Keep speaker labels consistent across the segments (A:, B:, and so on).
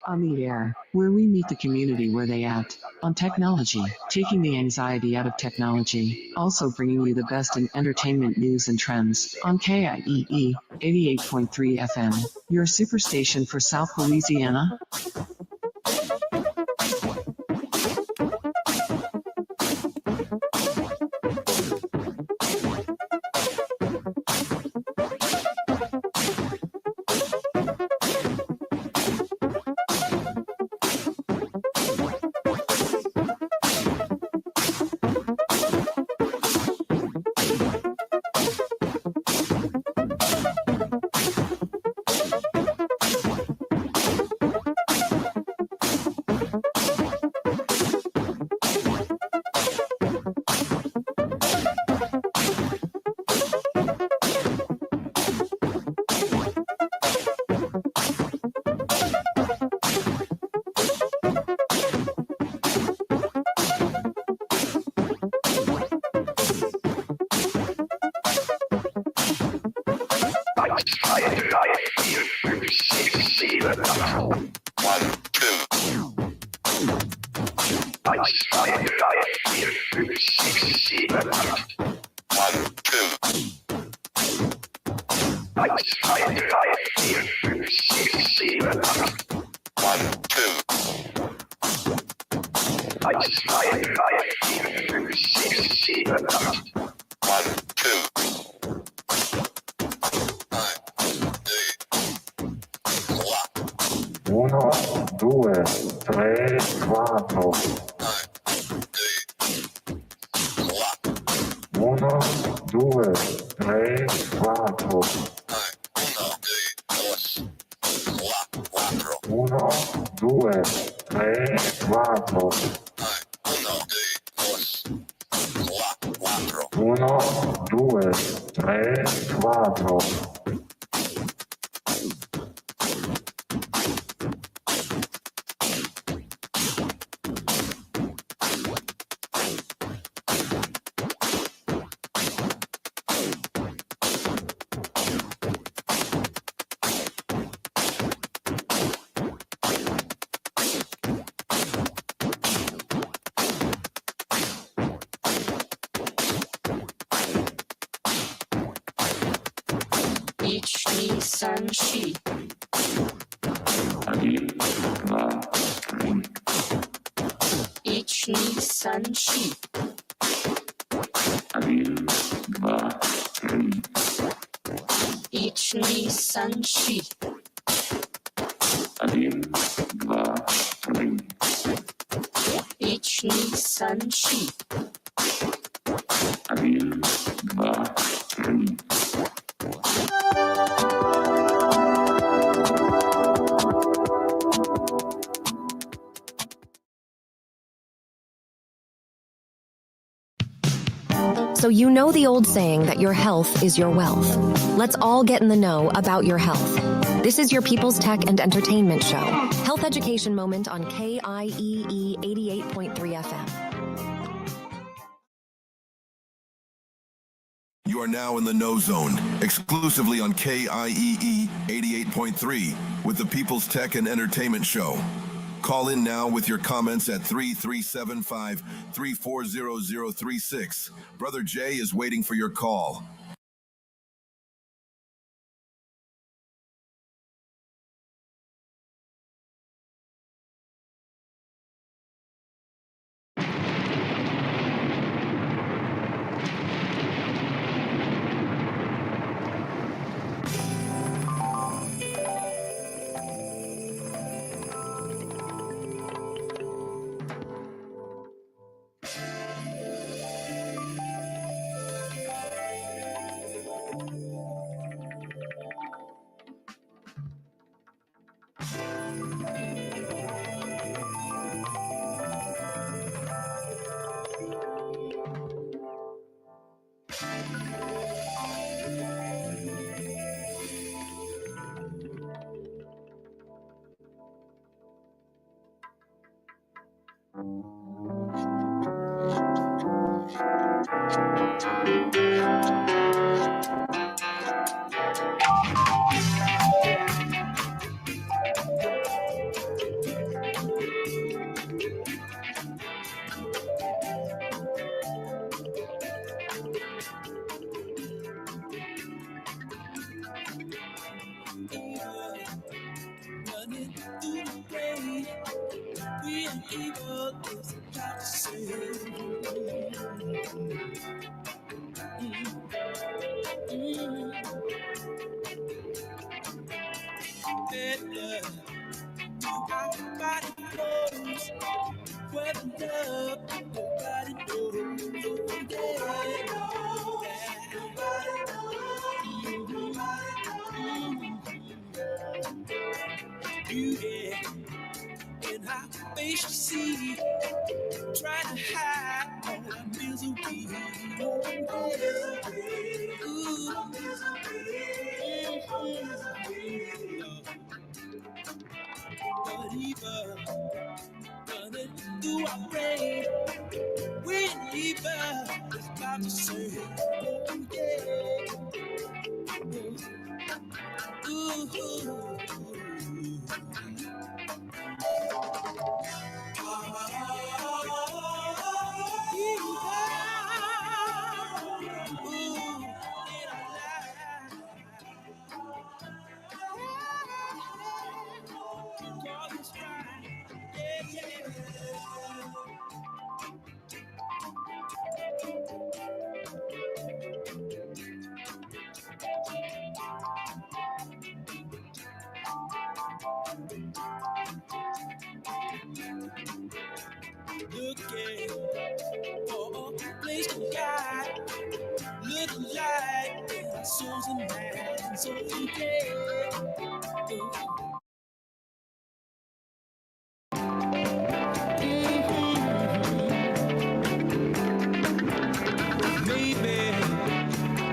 A: On the air, where we meet the community where they at. On technology, taking the anxiety out of technology. Also bringing you the best in entertainment news and trends. On KIEE 88.3 FM, your superstation for South Louisiana.
B: Uno, due, tre, quattro. Uno, due, tre, quattro. Uno, due, tre, quattro. Uno, due, tre, quattro.
C: San Shi. Ich ni san shi. Ich ni san shi. Ich ni san shi.
D: So you know the old saying that your health is your wealth. Let's all get in the know about your health. This is your People's Tech and Entertainment Show. Health education moment on KIEE 88.3 FM.
E: You are now in the No Zone, exclusively on KIEE 88.3 with the People's Tech and Entertainment Show. Call in now with your comments at 3375-340036. Brother Jay is waiting for your call.
F: evil is about to say. Better nobody knows where the love nobody knows. Beauty in her face you see, trying to hide all her misery. Ooh. But evil running through our brain, when evil is about to say, oh yeah. Looking for a place to guide, little light in our souls and minds. So maybe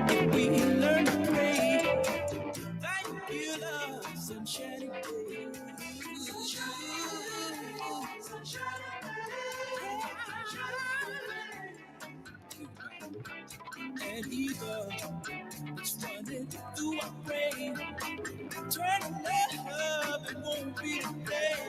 F: if we can learn to pray, like you love sunshine day. And evil is running through our brain, trying to let love, it won't be today.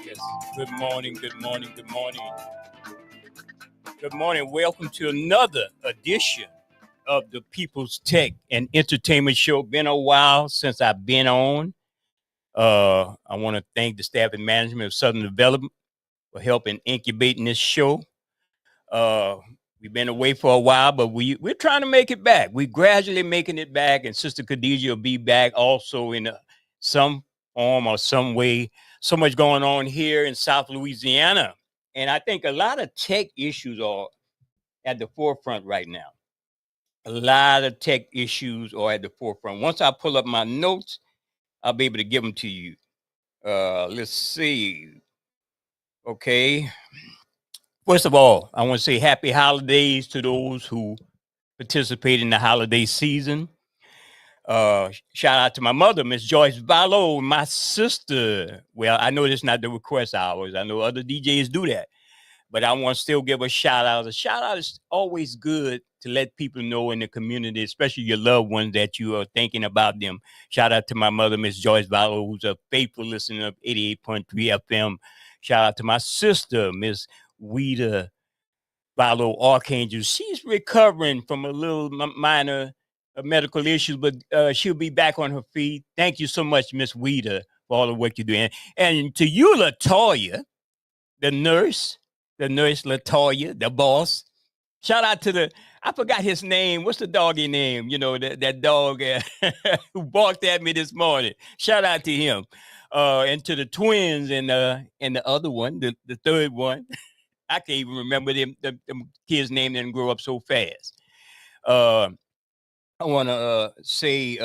F: Yes. Good morning, good morning, good morning. Good morning. Welcome to another edition of the People's Tech and Entertainment Show. Been a while since I've been on. I want to thank the staff and management of Southern Development for helping incubating this show. We've been away for a while, but we're trying to make it back. We're gradually making it back, and Sister Khadijah will be back also in some form or some way. So much going on here in South Louisiana, and I think a lot of tech issues are at the forefront right now. A lot of tech issues are at the forefront. Once I pull up my notes, I'll be able to give them to you. Let's see. Okay. First of all, I want to say happy holidays to those who participate in the holiday season. Shout out to my mother, Miss Joyce Vallow, my sister. Well, I know this is not the request hours. I know other DJs do that, but I want to still give a shout out. A shout out is always good to let people know in the community, especially your loved ones, that you are thinking about them. Shout out to my mother, Miss Joyce Vallow, who's a faithful listener of 88.3 FM. Shout out to my sister, Miss Weeda Viola Archangel. She's recovering from a little minor medical issues, but she'll be back on her feet. Thank you so much, Miss Weeder, for all the work you're doing. And to you, Latoya, the nurse Latoya, the boss. Shout out to I forgot his name. What's the doggy name? You know, that dog who barked at me this morning. Shout out to him. And to the twins and the other one, the third one. I can't even remember them kids' name. Didn't grow up so fast. I want to say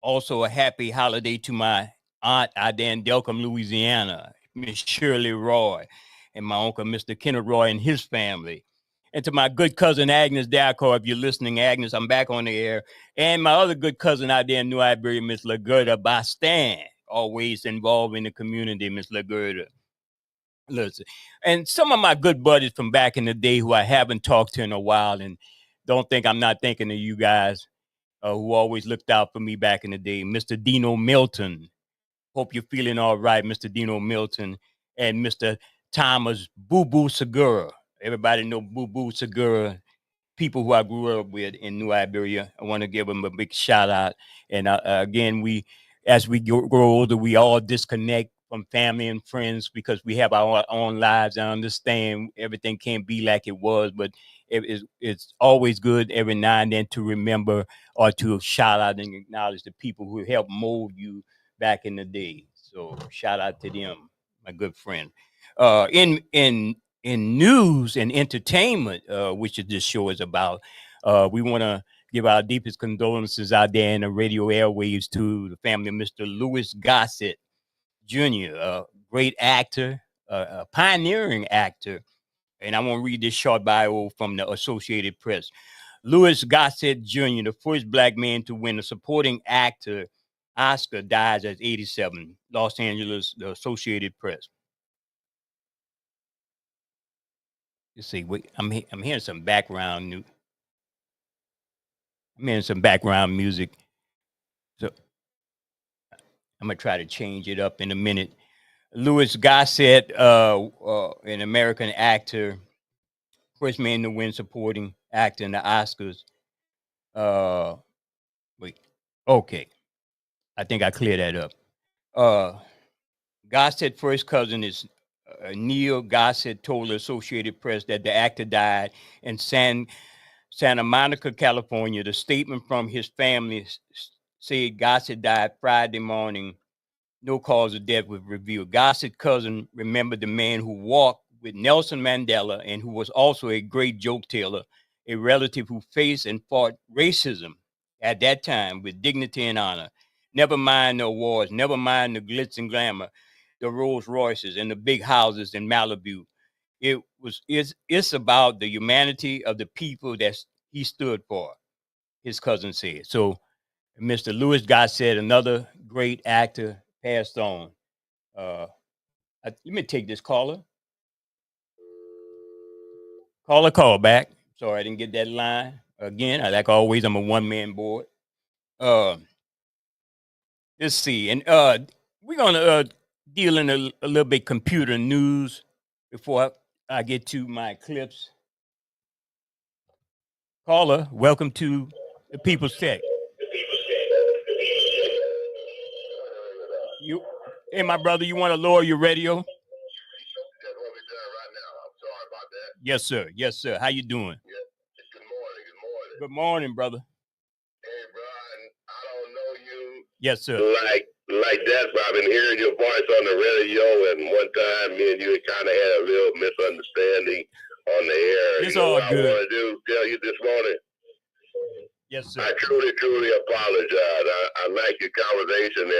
F: also a happy holiday to my aunt out there in Delcom, Louisiana, Miss Shirley Roy, and my uncle, Mr. Kenneth Roy, and his family. And to my good cousin, Agnes Dalco, if you're listening, Agnes, I'm back on the air. And my other good cousin out there in New Iberia, Miss LaGerda Bastan, always involved in the community, Miss LaGerda. Listen, and some of my good buddies from back in the day who I haven't talked to in a while, and don't think I'm not thinking of you guys who always looked out for me back in the day. Mr. Dino Milton. Hope you're feeling all right, Mr. Dino Milton, and Mr. Thomas Boo Boo Segura. Everybody know Boo Boo Segura, people who I grew up with in New Iberia. I want to give them a big shout out. And again, as we grow older, we all disconnect from family and friends because we have our own lives. I understand everything can't be like it was, but it's always good every now and then to remember or to shout out and acknowledge the people who helped mold you back in the day. So shout out to them, my good friend. In news and entertainment, which this show is about, we want to give our deepest condolences out there in the radio airwaves to the family of Mr. Louis Gossett Jr., a great actor, a pioneering actor. And I want to read this short bio from the Associated Press. Louis Gossett Jr., the first black man to win a supporting actor Oscar, dies at 87. Los Angeles, the Associated Press. Let's see. I'm hearing some background I'm hearing some background music. So I'm gonna try to change it up in a minute. Louis Gossett, an American actor, first man to win supporting actor in the Oscars. Okay. I think I cleared that up. Gossett's first cousin is Neil Gossett told the Associated Press that the actor died in Santa Monica, California. The statement from his family said Gossett died Friday morning. No cause of death was revealed. Gossett's cousin remembered the man who walked with Nelson Mandela and who was also a great joke teller, a relative who faced and fought racism at that time with dignity and honor. Never mind the awards, never mind the glitz and glamour, the Rolls Royces and the big houses in Malibu. It's about the humanity of the people that he stood for, his cousin said. So Mr. Louis Gossett, another great actor, passed on. Let me take this caller. Call back. Sorry, I didn't get that line. Again, like always, I'm a one-man board. Let's see. And we're going to deal in a little bit computer news before I get to my clips. Caller, welcome to the People's Tech. Hey, my brother, you want to lower your radio?
G: That's what we're doing right now. I'm sorry about that.
F: Yes, sir. Yes, sir. How you doing?
G: Yeah. Good morning. Good morning.
F: Good morning, brother.
G: Hey, Brian, I don't know you
F: Yes, sir.
G: like that, but I've been hearing your voice on the radio, and one time me and you kind of had a little misunderstanding on the air.
F: It's all
G: what
F: good.
G: I want to do, tell you this morning?
F: Yes, sir.
G: I truly apologize. I like your conversation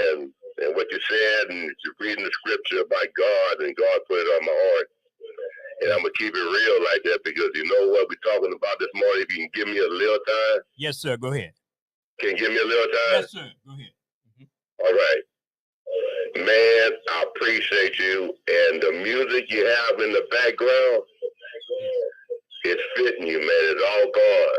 G: and what you said, and you're reading the scripture about God, and God put it on my heart. And I'm going to keep it real like that because you know what we're talking about this morning. If you can give me a little time.
F: Yes, sir. Go ahead.
G: Can you give me a little time?
F: Yes, sir. Go ahead.
G: All right. Man, I appreciate you. And the music you have in the background, it's fitting you, man. It's all God.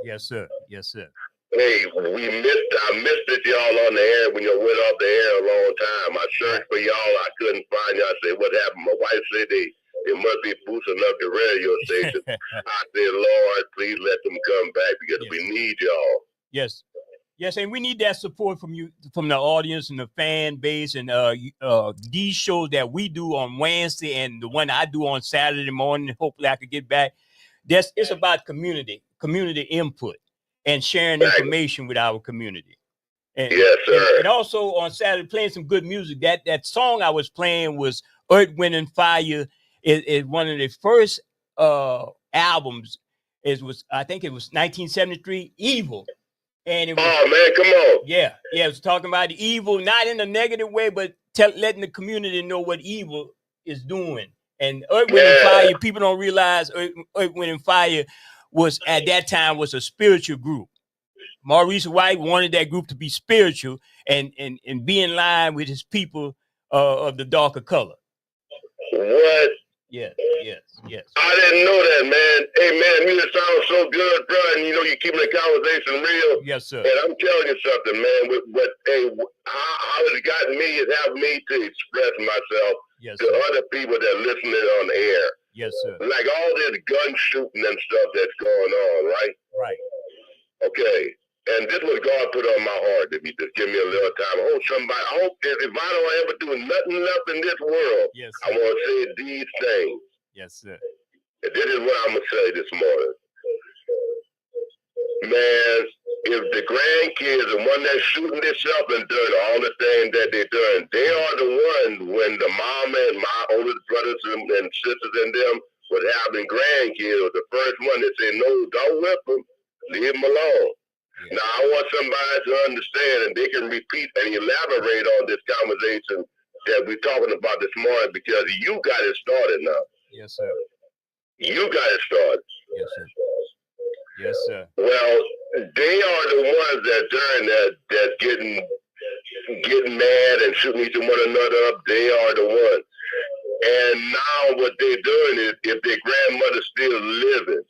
F: Yes, sir. Yes, sir.
G: Hey, I missed it, y'all, on the air when you went off the air a long time. I searched for y'all. I couldn't find y'all. I said, what happened? My wife said they It must be boosting up the radio station. I said, Lord, please let them come back because
F: Yes.
G: we need y'all.
F: Yes. Yes, and we need that support from you, from the audience and the fan base, and these shows that we do on Wednesday and the one I do on Saturday morning. Hopefully, I could get back. It's about community input, and sharing
G: Right.
F: information with our community. And,
G: Yes, sir.
F: and also on Saturday, playing some good music. That song I was playing was Earth, Wind, and Fire. Is one of the first albums. I think it was 1973, Evil. And it was,
G: Oh, man, come on.
F: yeah, it was talking about the evil, not in a negative way, but letting the community know what evil is doing. And Earth, Wind, and Fire, people don't realize Earth, Wind, and Fire was, at that time, was a spiritual group. Maurice White wanted that group to be spiritual and be in line with his people of the darker color.
G: What?
F: Yes.
G: I didn't know that, man. Hey, man, music sounds so good, bro. And, you're keeping the conversation real.
F: Yes, sir.
G: And I'm telling you something, man. How it's gotten me is helped me to express myself
F: Yes,
G: to
F: sir.
G: other people that are listening on air.
F: Yes, sir.
G: Like all this gun shooting and stuff that's going on, right?
F: Right.
G: Okay. And this was God put on my heart to just give me a little time. I hope if I don't ever do nothing else in this world,
F: Yes,
G: I
F: sir.
G: want to say these things.
F: Yes, sir.
G: And this is what I'm going to say this morning. Man, if the grandkids, the one that's shooting themselves and doing all the things that they're doing, they are the ones when the mama and my oldest brothers and sisters and them was having grandkids, the first one that said, no, don't whip them, leave them alone. Now, I want somebody to understand, and they can repeat and elaborate on this conversation that we're talking about this morning, because you got it started now.
F: Yes, sir.
G: You got it started.
F: Yes, sir. Yes, sir.
G: Well, they are the ones that during that's getting mad and shooting each one another up. They are the ones. And now what they're doing is, if their grandmother's still living,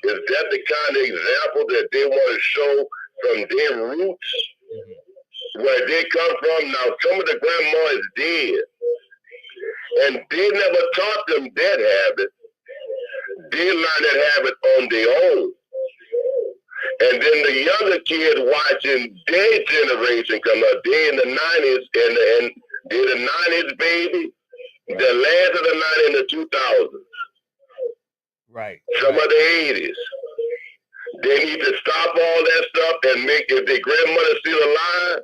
G: is that the kind of example that they want to show from their roots, where they come from? Now, some of the grandma is dead, and they never taught them that habit. They learned that habit on their own. And then the younger kids watching their generation come up. They in the 90s, and they're the 90s baby, the last of the 90s and the 2000s.
F: Right.
G: Some of the 80s. They need to stop all that stuff and make, if their grandmother's still alive,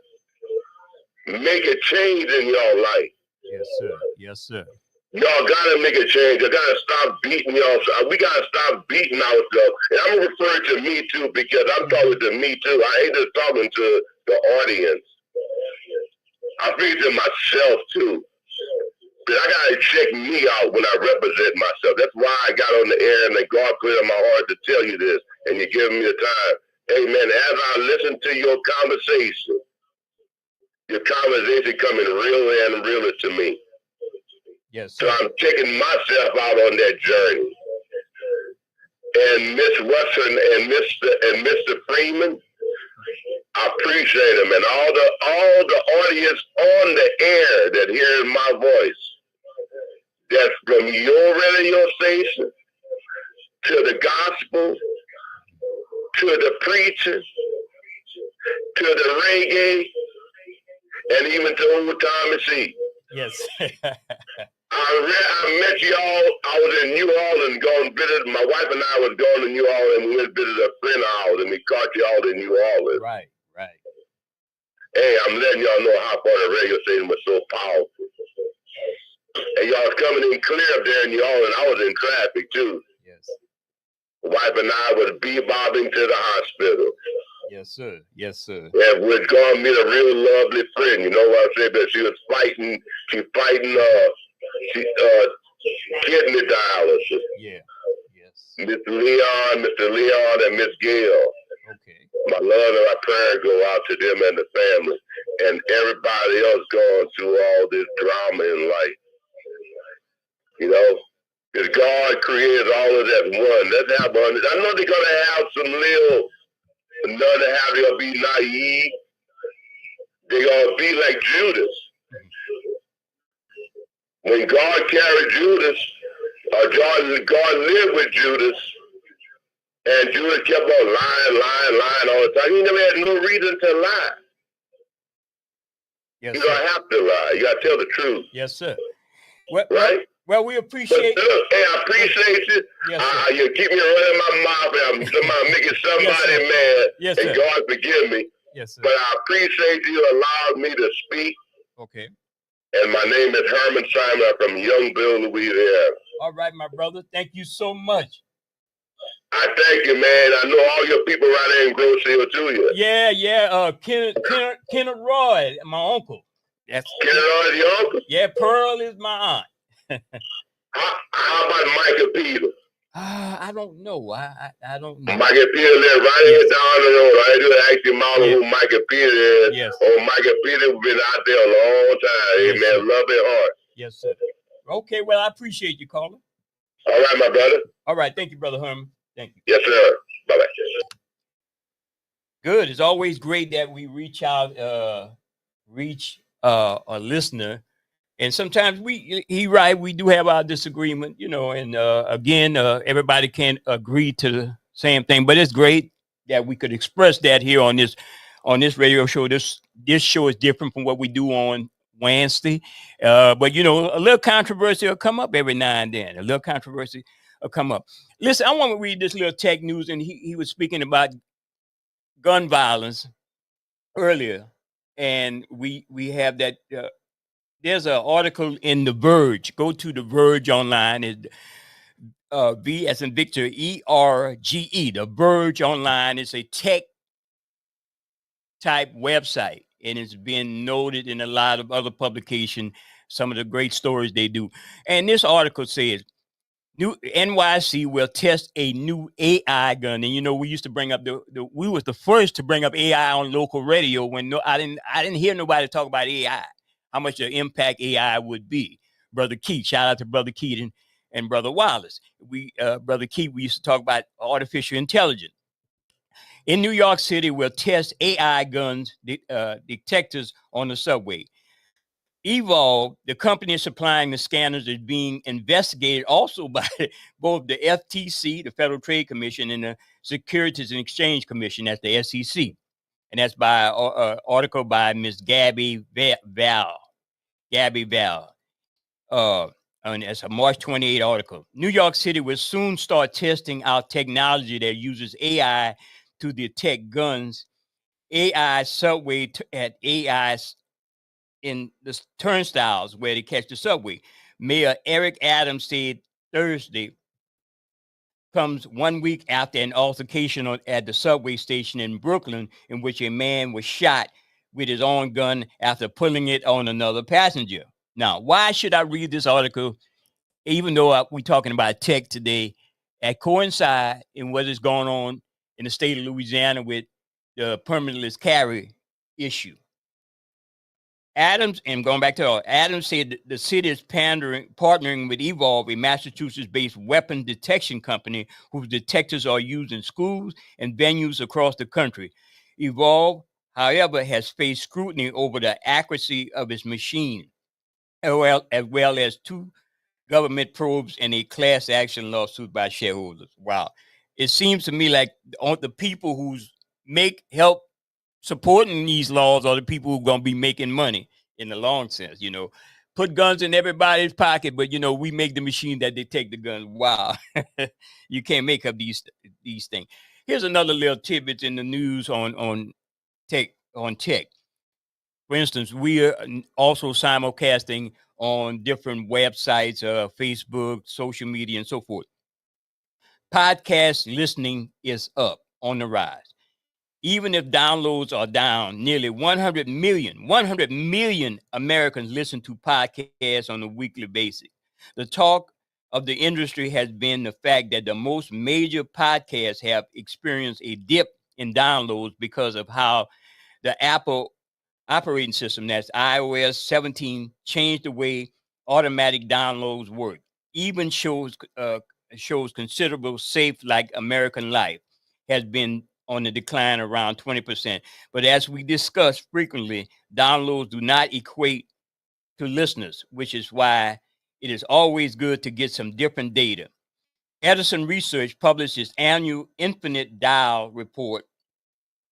G: make a change in your life.
F: Yes, sir. Yes, sir.
G: Y'all gotta make a change. You gotta stop beating y'all. We gotta stop beating ourselves. And I'm referring to me too, because I'm talking to me too. I ain't just talking to the audience. I'm speaking to myself too. But I gotta check me out when I represent myself. That's why I got on the air, and then God put it in my heart to tell you this, and you're giving me the time. Hey man, as I listen to your conversation coming realer and realer to me.
F: Yes,
G: So
F: sir.
G: I'm taking myself out on that journey. And Miss Western and Mr. Freeman, I appreciate them, and all the audience on the air that hears my voice. That's from your radio station to the gospel, to the preaching, to the reggae, and even to old Tommy C.
F: Yes.
G: I met y'all. I was in New Orleans going to visit. My wife and I was going to New Orleans, and we went to visit a friend of ours, and we caught y'all in New Orleans.
F: Right. Right.
G: Hey, I'm letting y'all know how far the radio station was so powerful. And y'all was coming in clear up there in New Orleans. I was in traffic too.
F: Yes.
G: Wife and I was bebobbing to the hospital.
F: Yes, sir. Yes, sir.
G: And we're going to meet a real lovely friend. You know what I said? But she was fighting. She fighting kidney dialysis.
F: Yeah. Yes.
G: Mr. Leon, and Miss Gail.
F: Okay.
G: My love and my prayers go out to them and the family, and everybody else going through all this drama in life. You know, because God created all of that one. Let's have one. I know they're gonna have some little, none of how they'll be naive. They're gonna be like Judas. When God carried Judas, God lived with Judas, and Judas kept on lying all the time. He never had no reason to lie.
F: Yes,
G: You're
F: sir.
G: gonna have to lie. You gotta tell the truth,
F: Yes, sir. Well,
G: right?
F: well, we
G: But
F: appreciate.
G: look, hey, I appreciate you.
F: Yes, sir.
G: You keep me running my mouth, and I'm making somebody mad.
F: Yes,
G: and
F: sir.
G: God forgive me.
F: Yes, sir.
G: But I appreciate you allowing me to speak.
F: Okay.
G: And my name is Herman Simon. I'm from Youngville, Louisiana.
F: All right, my brother. Thank you so much.
G: I thank you, man. I know all your people right there in Grove Hill too.
F: Yeah. Kenneth Roy, my uncle. That's
G: Kenneth Roy, your uncle?
F: Yeah, Pearl is my aunt.
G: How about Michael Peter?
F: I don't know. I don't know.
G: Michael Peter lives right here down the road. I just asked your mama who Michael Peter is.
F: Yes.
G: Oh, Michael Peter been out there a long time.
F: Yes,
G: Amen. Love and heart.
F: Yes, sir. Okay, well, I appreciate you calling.
G: All right, my brother.
F: All right, thank you, Brother Herman. Thank you.
G: Yes, sir. Bye-bye.
F: Good. It's always great that we reach out, reach a listener. And sometimes we do have our disagreement, and again, everybody can't agree to the same thing, but it's great that we could express that here on this radio show. This show is different from what we do on Wednesday. But a little controversy will come up every now and then. A little controversy will come up. Listen, I want to read this little tech news, and he was speaking about gun violence earlier, and we have that. There's an article in The Verge. Go to The Verge online. It's V as in Victor, ERGE. The Verge online is a tech type website, and it's been noted in a lot of other publications, some of the great stories they do. And this article says, new NYC will test a new AI gun. And we used to bring up we was the first to bring up AI on local radio when I didn't hear nobody talk about AI. How much the impact AI would be. Brother Keith, shout out to Brother Keith and Brother Wallace. Brother Keith, we used to talk about artificial intelligence. In New York City, we'll test AI guns detectors on the subway. Evolve, the company supplying the scanners, is being investigated also by both the FTC, the Federal Trade Commission, and the Securities and Exchange Commission, that's the SEC. And that's by an article by Ms. Gabby Val. And it's a March 28 article. New York City will soon start testing out technology that uses AI to detect guns. AI subway at AI's in the turnstiles where they catch the subway. Mayor Eric Adams said Thursday comes 1 week after an altercation at the subway station in Brooklyn, in which a man was shot with his own gun after pulling it on another passenger. Now, why should I read this article, even though we're talking about tech today, that coincide in what is going on in the state of Louisiana with the permitless carry issue? Adams, and going back to Adams, said the city is partnering with Evolve, a Massachusetts-based weapon detection company whose detectors are used in schools and venues across the country. Evolve, however, has faced scrutiny over the accuracy of its machine, as well as 2 government probes and a class action lawsuit by shareholders. Wow. It seems to me like the people who's help supporting these laws are the people who are going to be making money in the long sense. Put guns in everybody's pocket, but we make the machine that detect the guns. Wow. You can't make up these things. Here's another little tidbit in the news on tech. For instance, we are also simulcasting on different websites, Facebook, social media, and so forth. Podcast listening is up on the rise. Even if downloads are down, nearly 100 million Americans listen to podcasts on a weekly basis. The talk of the industry has been the fact that the most major podcasts have experienced a dip in downloads because of how the Apple operating system, that's iOS 17, changed the way automatic downloads work. Even shows considerable safe, like American Life, has been on the decline around 20%. But as we discuss frequently, downloads do not equate to listeners, which is why it is always good to get some different data. Edison Research published its annual Infinite Dial report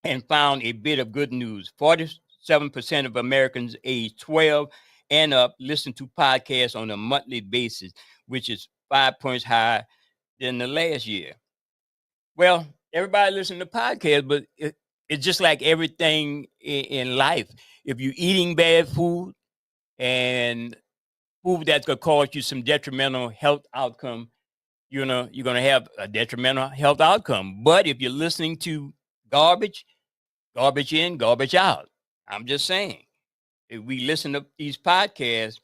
F: and found a bit of good news. 47% of Americans aged 12 and up listen to podcasts on a monthly basis, which is 5 points higher than the last year. Well, everybody listen to podcasts, but it's just like everything in life. If you're eating bad food and food that's going to cause you some detrimental health outcome, you're going to have a detrimental health outcome. But if you're listening to garbage in, garbage out. I'm just saying, if we listen to these podcasts,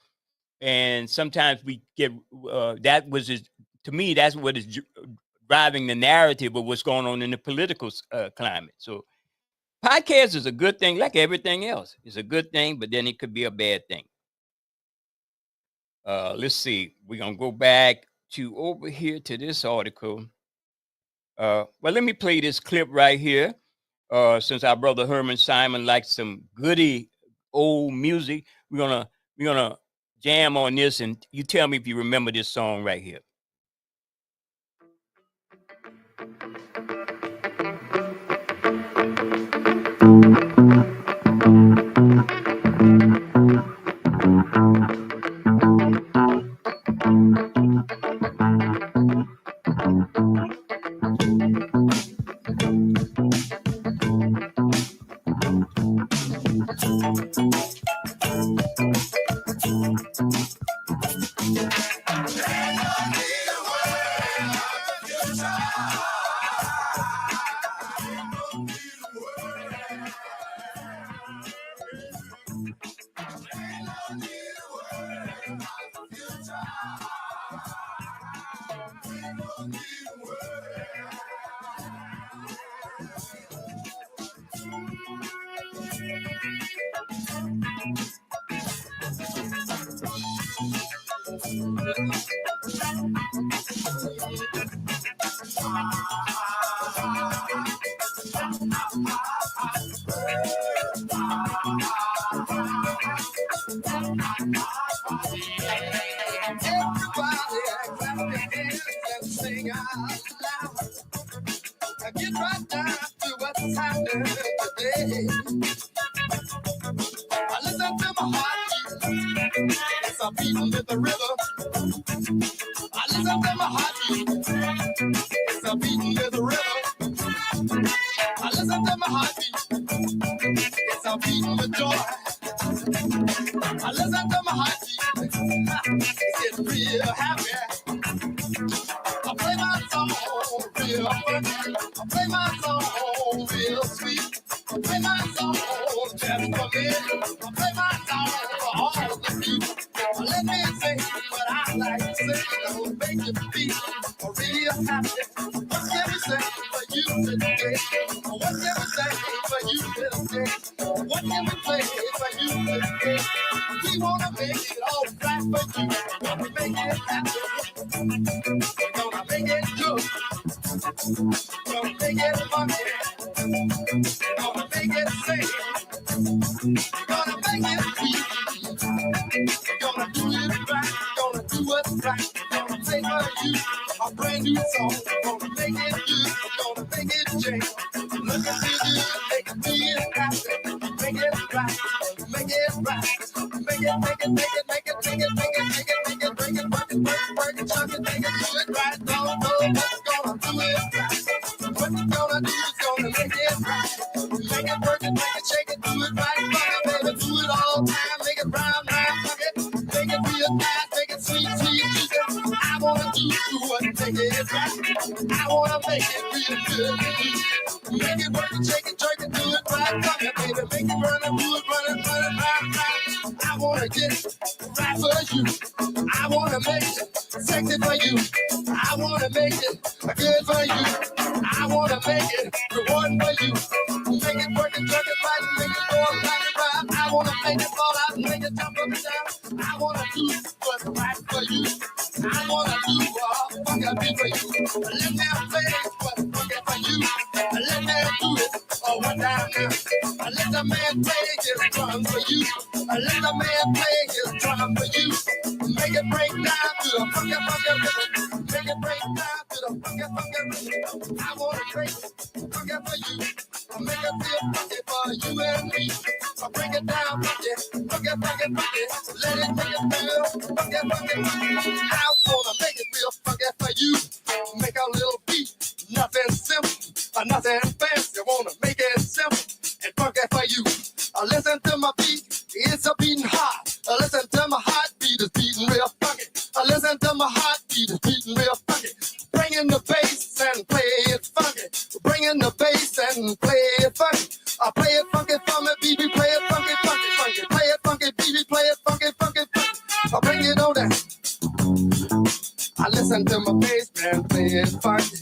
F: and sometimes we get to me, that's what is driving the narrative of what's going on in the political climate. So podcast is a good thing, like everything else. It's a good thing, but then it could be a bad thing. Let's see. We're going to go back to over here to this article. Well, let me play this clip right here. Since our brother Herman Simon likes some goody old music, we're gonna jam on this, and you tell me if you remember this song right here.
H: Get right down to what's happening today. I listen to my heartbeat, it's a beating with the rhythm. I listen to my heartbeat, it's a beating with the rhythm. I listen to my heartbeat, it's a beating with joy. I listen to my heartbeat, it's real happy. I play my song real funny. I play my song real sweet. I play my song just for me. I play my song for all of you. Let me say what I like to say. It'll make you feel real happy. What can we say for you today? What can we say for you today? What can we play for you today? We wanna make it all right for you. Wanna make it happy. Gonna make it good. Gonna make it funky. Gonna make it safe. Gonna make it sweet. Gonna do it right. Gonna do it right. Gonna play for you a brand new song. Gonna make it good. Gonna make it change. Look at me good. Make it feel happy. Make it right. Make it right. Make it, make it, make it, make it, make it, make it, make it, make it, bring it, work it, work it, work it, chunk it, make it, do it right. Don't know what's gonna do it right. What you gonna do is gonna make it right. Make it, work it, make it, shake it, do it right. Fuck it, baby, do it all the time. Make it round, round, fuck it. Make it real nice, make it sweet, sweet, sweet. I wanna do what, make it right. I wanna make it real good. Make it, work it, shake it, jerk it, do it right. Fuck it, baby, make it run and do it, run it, round, round. I wanna get right for you. I wanna make it sexy for you. I wanna make it good for you. I wanna make it reward for you. Make it work and jerk it right, make it go up like a rhyme. I wanna make it fall out and make it jump up and down. I wanna do what's right for you. I wanna do what I be for you. Let me play what's working for you. Let me do it one time now. Let the man play his drum for you. Let the man play his drum for you. Make it break down to the funky, funky rhythm. Make it break down to the funky, funky rhythm. I wanna break funky for you. Make it feel funky for you and me. So break it down, funky, funky, funky, funky. Let it make it feel funky, funky, funky. I wanna make it feel funky for you. Make a little beat, nothing simple, nothing fancy. Wanna make it simple and funky for you. Listen to my beat, it's a beating heart. Listen to my heartbeat, it's beating real funky. Listen to my heartbeat, it's beating real funky. Bring in the bass and play it funky. Bring in the bass and play it funky. Play it funky for me, baby. Play it funky, funky, funky. Play it funky, baby. Play it funky, funky, funky. Bring it on down. I listen to my bass man play it funky.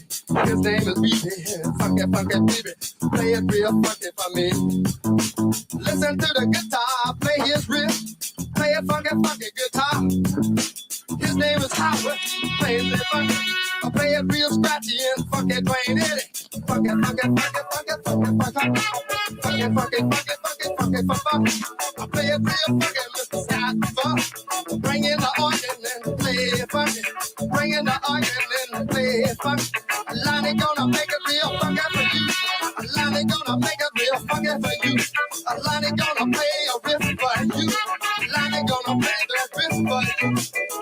H: His name is BB. Funky, funky, baby. Play it real funky for me. Listen to the guitar, play his riff. Play it funky, funky guitar. His name is Howard. Plays it funky. I play it real scratchy and funky Dwayne Eddie. Funky, funky, funky, funky, funky, funky, funky, funky, funky, funky, funky, funky. I play it real funky, Mr. Scott. Bring in the organ and play it funky. Bring in the organ and play it funky. Lonnie gonna make it real funky for you. Lonnie gonna make it real funky for you. Lonnie gonna play a riff for you. Lonnie gonna play the riff for you.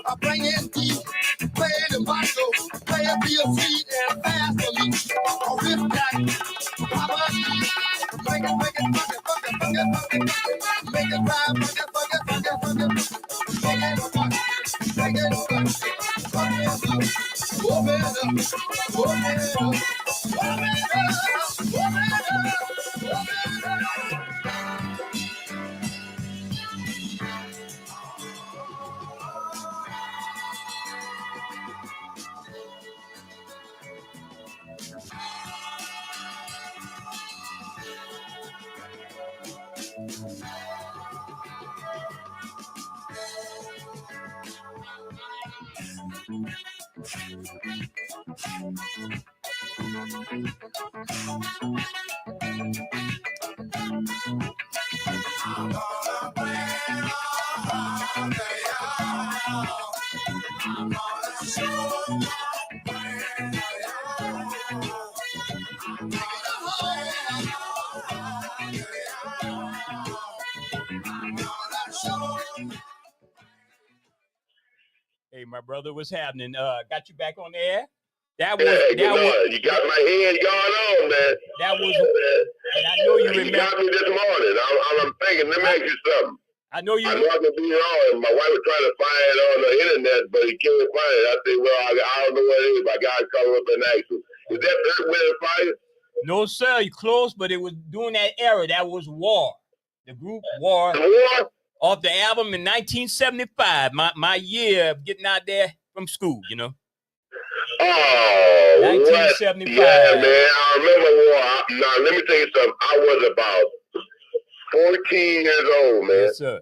H: I bring in D, play it in Basso, play it real sweet and fast for me. A riff jack, Papa D, make it funky, funky, funky, funky, funky. Make it rhyme, funky, funky, funky, funky. Make it funky, make it funky, funky, funky. Open it up, open it up, open it up, open it up, open it up.
F: Hey, my brother, what's happening? Got you back on the air? That was
G: Hey,
F: that was
G: you got my head going on, man.
F: that was, and I know you
G: You
F: remember.
G: got me this morning. I'm thinking, let me ask you something.
F: I know you.
G: I know I can be wrong. My wife was trying to find it on the internet, but he can't find it. I said, well, I don't know what it is. I got to come up and ask him. Is that Earth, Wind, and Fire?
F: No, sir, you close, but it was during that era. That was War, the group War,
G: The War?
F: off the album in 1975. My year of getting out there from school, you know.
G: Oh,
F: 1975.
G: What? Yeah, man, I remember War. Now, let me tell you something. I was about 14 years old, man.
F: Yes, sir.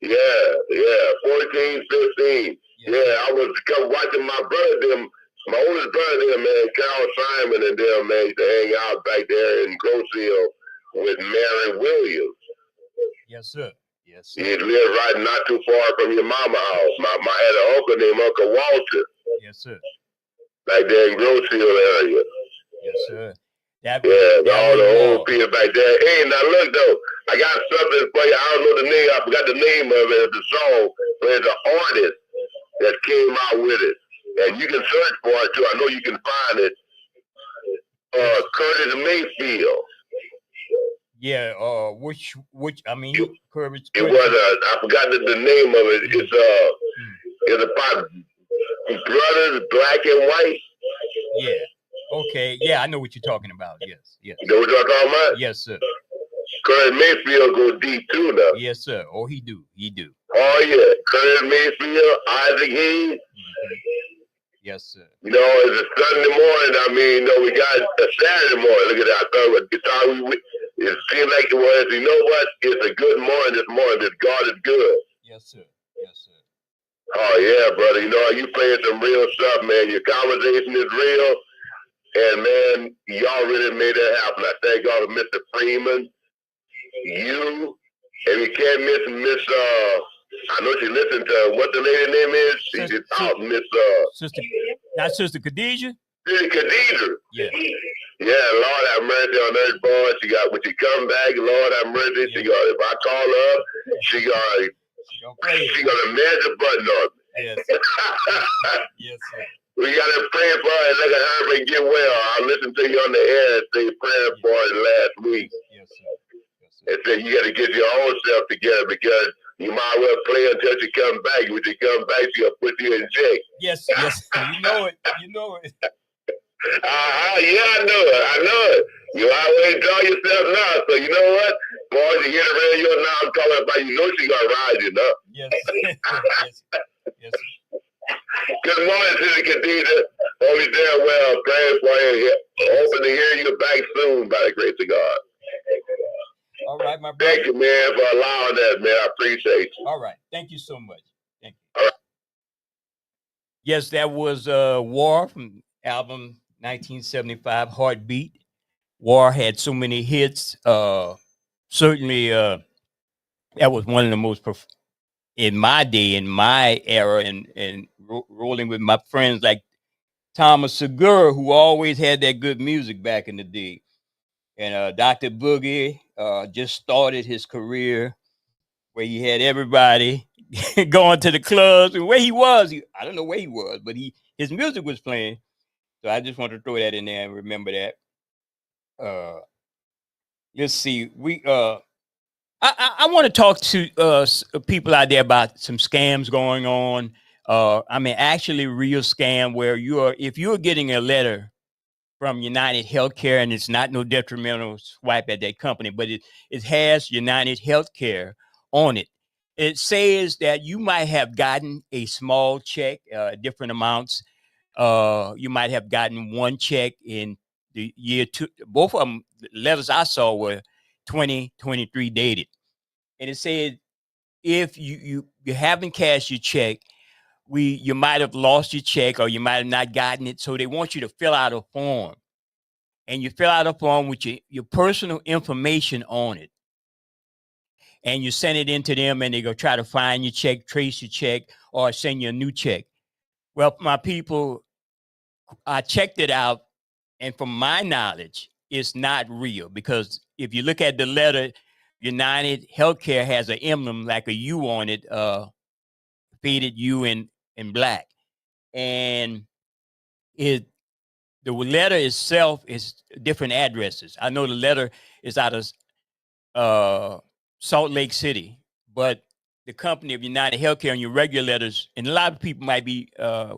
G: Yeah, 14, 15. Yeah, I was watching my brother, my oldest brother, man, Carl Simon and them, man, used to hang out back there in Grosse Hill with Mary Williams.
F: Yes, sir. Yes, sir.
G: He lived right not too far from your mama house. I had an uncle named Uncle Walter
F: Yes, sir.
G: back there in Grosse Hill area.
F: Yes, sir. That
G: All the
F: was
G: old people back there. Hey, now look though, I got something for you. I don't know the name. I forgot the name of it, the song, but it's an artist that came out with it, and you can search for it too. I know you can find it. Curtis Mayfield.
F: Yeah. Which? I mean, Curtis.
G: It was I forgot the name of it. It's about brothers, black and white.
F: Yeah. Okay. Yeah, I know what you're talking about. Yes. Yes.
G: You know what I'm talking about?
F: Yes, sir.
G: Curtis Mayfield go deep too now.
F: Yes, sir. Oh, he do. He do.
G: Oh yeah, Curtis Mayfield, Isaac Hayes.
F: Yes, sir.
G: You know, it's a Sunday morning. I mean, we got a Saturday morning. Look at that. I thought with guitar, it seemed like it was. You know what? It's a good morning this morning. This God is good.
F: Yes, sir. Yes, sir.
G: Oh yeah, brother. You know, you playing some real stuff, man. Your conversation is real. And man, y'all really made that happen. I thank y'all to Mr. Freeman, you, and we can't miss Miss I know she listened to what the lady name is. She
F: Sister-
G: just out Miss
F: Sister, not Sister Khadijah.
G: Khadijah.
F: Yeah.
G: Yeah, Lord have mercy on her, boy. She got when she come back, Lord have mercy. She got if I call her up, she got a magic button on me.
F: Yes. Yes, sir.
G: We gotta pray for her and let her and get well. I listened to you on the air and say praying for her last week.
F: Yes, sir. Yes, sir.
G: And said you gotta get your own self together because you might well play until she come back. When she come back, she'll put you in check.
F: Yes, yes. You know it. You know it.
G: Yeah, I know it. I know it. You always draw yourself now. So you know what? Boy, you hear the radio now, I'm talking about you know she gonna rise you up.
F: Yes. Yes. Yes.
G: Good morning, Sister Khadijah. Hope you're doing well. Praying for you. Hoping to hear you back soon by the grace of God.
F: All right, my brother.
G: Thank you, man, for allowing that, man. I appreciate you.
F: All right. Thank you so much. Thank you.
G: All right.
F: Yes, that was War from album 1975, Heartbeat. War had so many hits. Certainly, that was one of the most, in my day, in my era, and rolling with my friends like Thomas Segura, who always had that good music back in the day. And Dr. Boogie just started his career where he had everybody going to the clubs. And where he was, I don't know where he was, but his music was playing. So I just want to throw that in there and remember that. Let's see. I want to talk to people out there about some scams going on. I mean, actually real scam where if you're getting a letter from United Healthcare, and it's not no detrimental swipe at that company, but it has United Healthcare on it. It says that you might have gotten a small check, different amounts. You might have gotten one check in the year two. Both of them, the letters I saw were 2023 dated. And it said, if you haven't cashed your check, you might have lost your check or you might have not gotten it. So they want you to fill out a form. And you fill out a form with your personal information on it. And you send it into them and they go try to find your check, trace your check, or send you a new check. Well, my people, I checked it out. And from my knowledge, it's not real because if you look at the letter, United Healthcare has an emblem like a U on it, faded U in black. And the letter itself is different addresses. I know the letter is out of Salt Lake City, but the company of United Healthcare and your regular letters, and a lot of people might be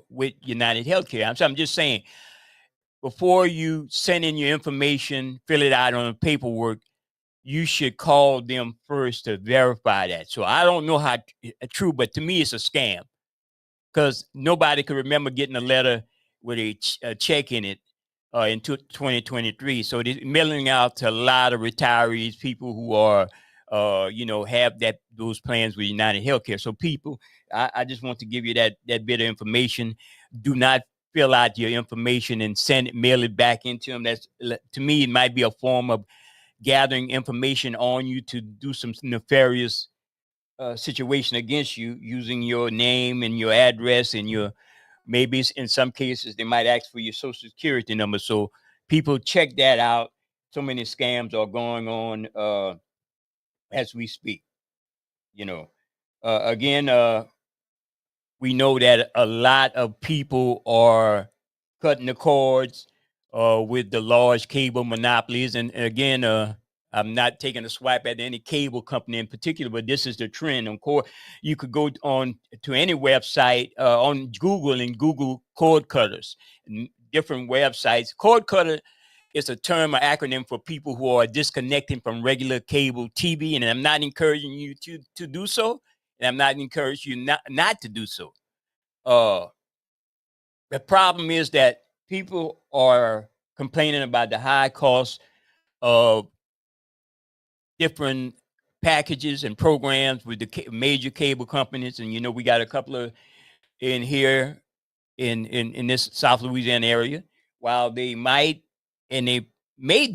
F: with United Healthcare. I'm just saying, before you send in your information, fill it out on the paperwork, you should call them first to verify that. So I don't know how true, but to me, it's a scam because nobody could remember getting a letter with a check in it in 2023. So they're mailing out to a lot of retirees, people who are, have those plans with United Healthcare. So people, I just want to give you that bit of information. Do not fill out your information and mail it back into them. That's, to me, it might be a form of gathering information on you to do some nefarious situation against you using your name and your address and maybe in some cases they might ask for your social security number. So people check that out. So many scams are going on as we speak. Again, we know that a lot of people are cutting the cords with the large cable monopolies. And again, I'm not taking a swipe at any cable company in particular, but this is the trend. Of course, you could go on to any website on Google and Google cord cutters, different websites. Cord cutter is a term, an acronym for people who are disconnecting from regular cable TV. And I'm not encouraging you to do so. And I'm not encouraging you not to do so. The problem is that people are complaining about the high cost of different packages and programs with the major cable companies. And, we got a couple of in here in this South Louisiana area. While they might, and they may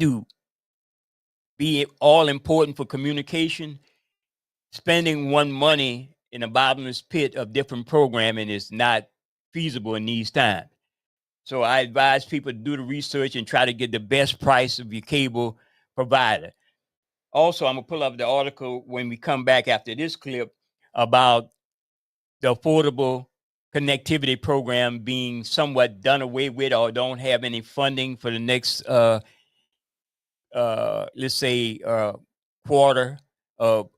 F: be all important for communication, spending money in a bottomless pit of different programming is not feasible in these times. So I advise people to do the research and try to get the best price of your cable provider. Also, I'm going to pull up the article when we come back after this clip about the Affordable Connectivity Program being somewhat done away with or don't have any funding for the next, let's say, quarter of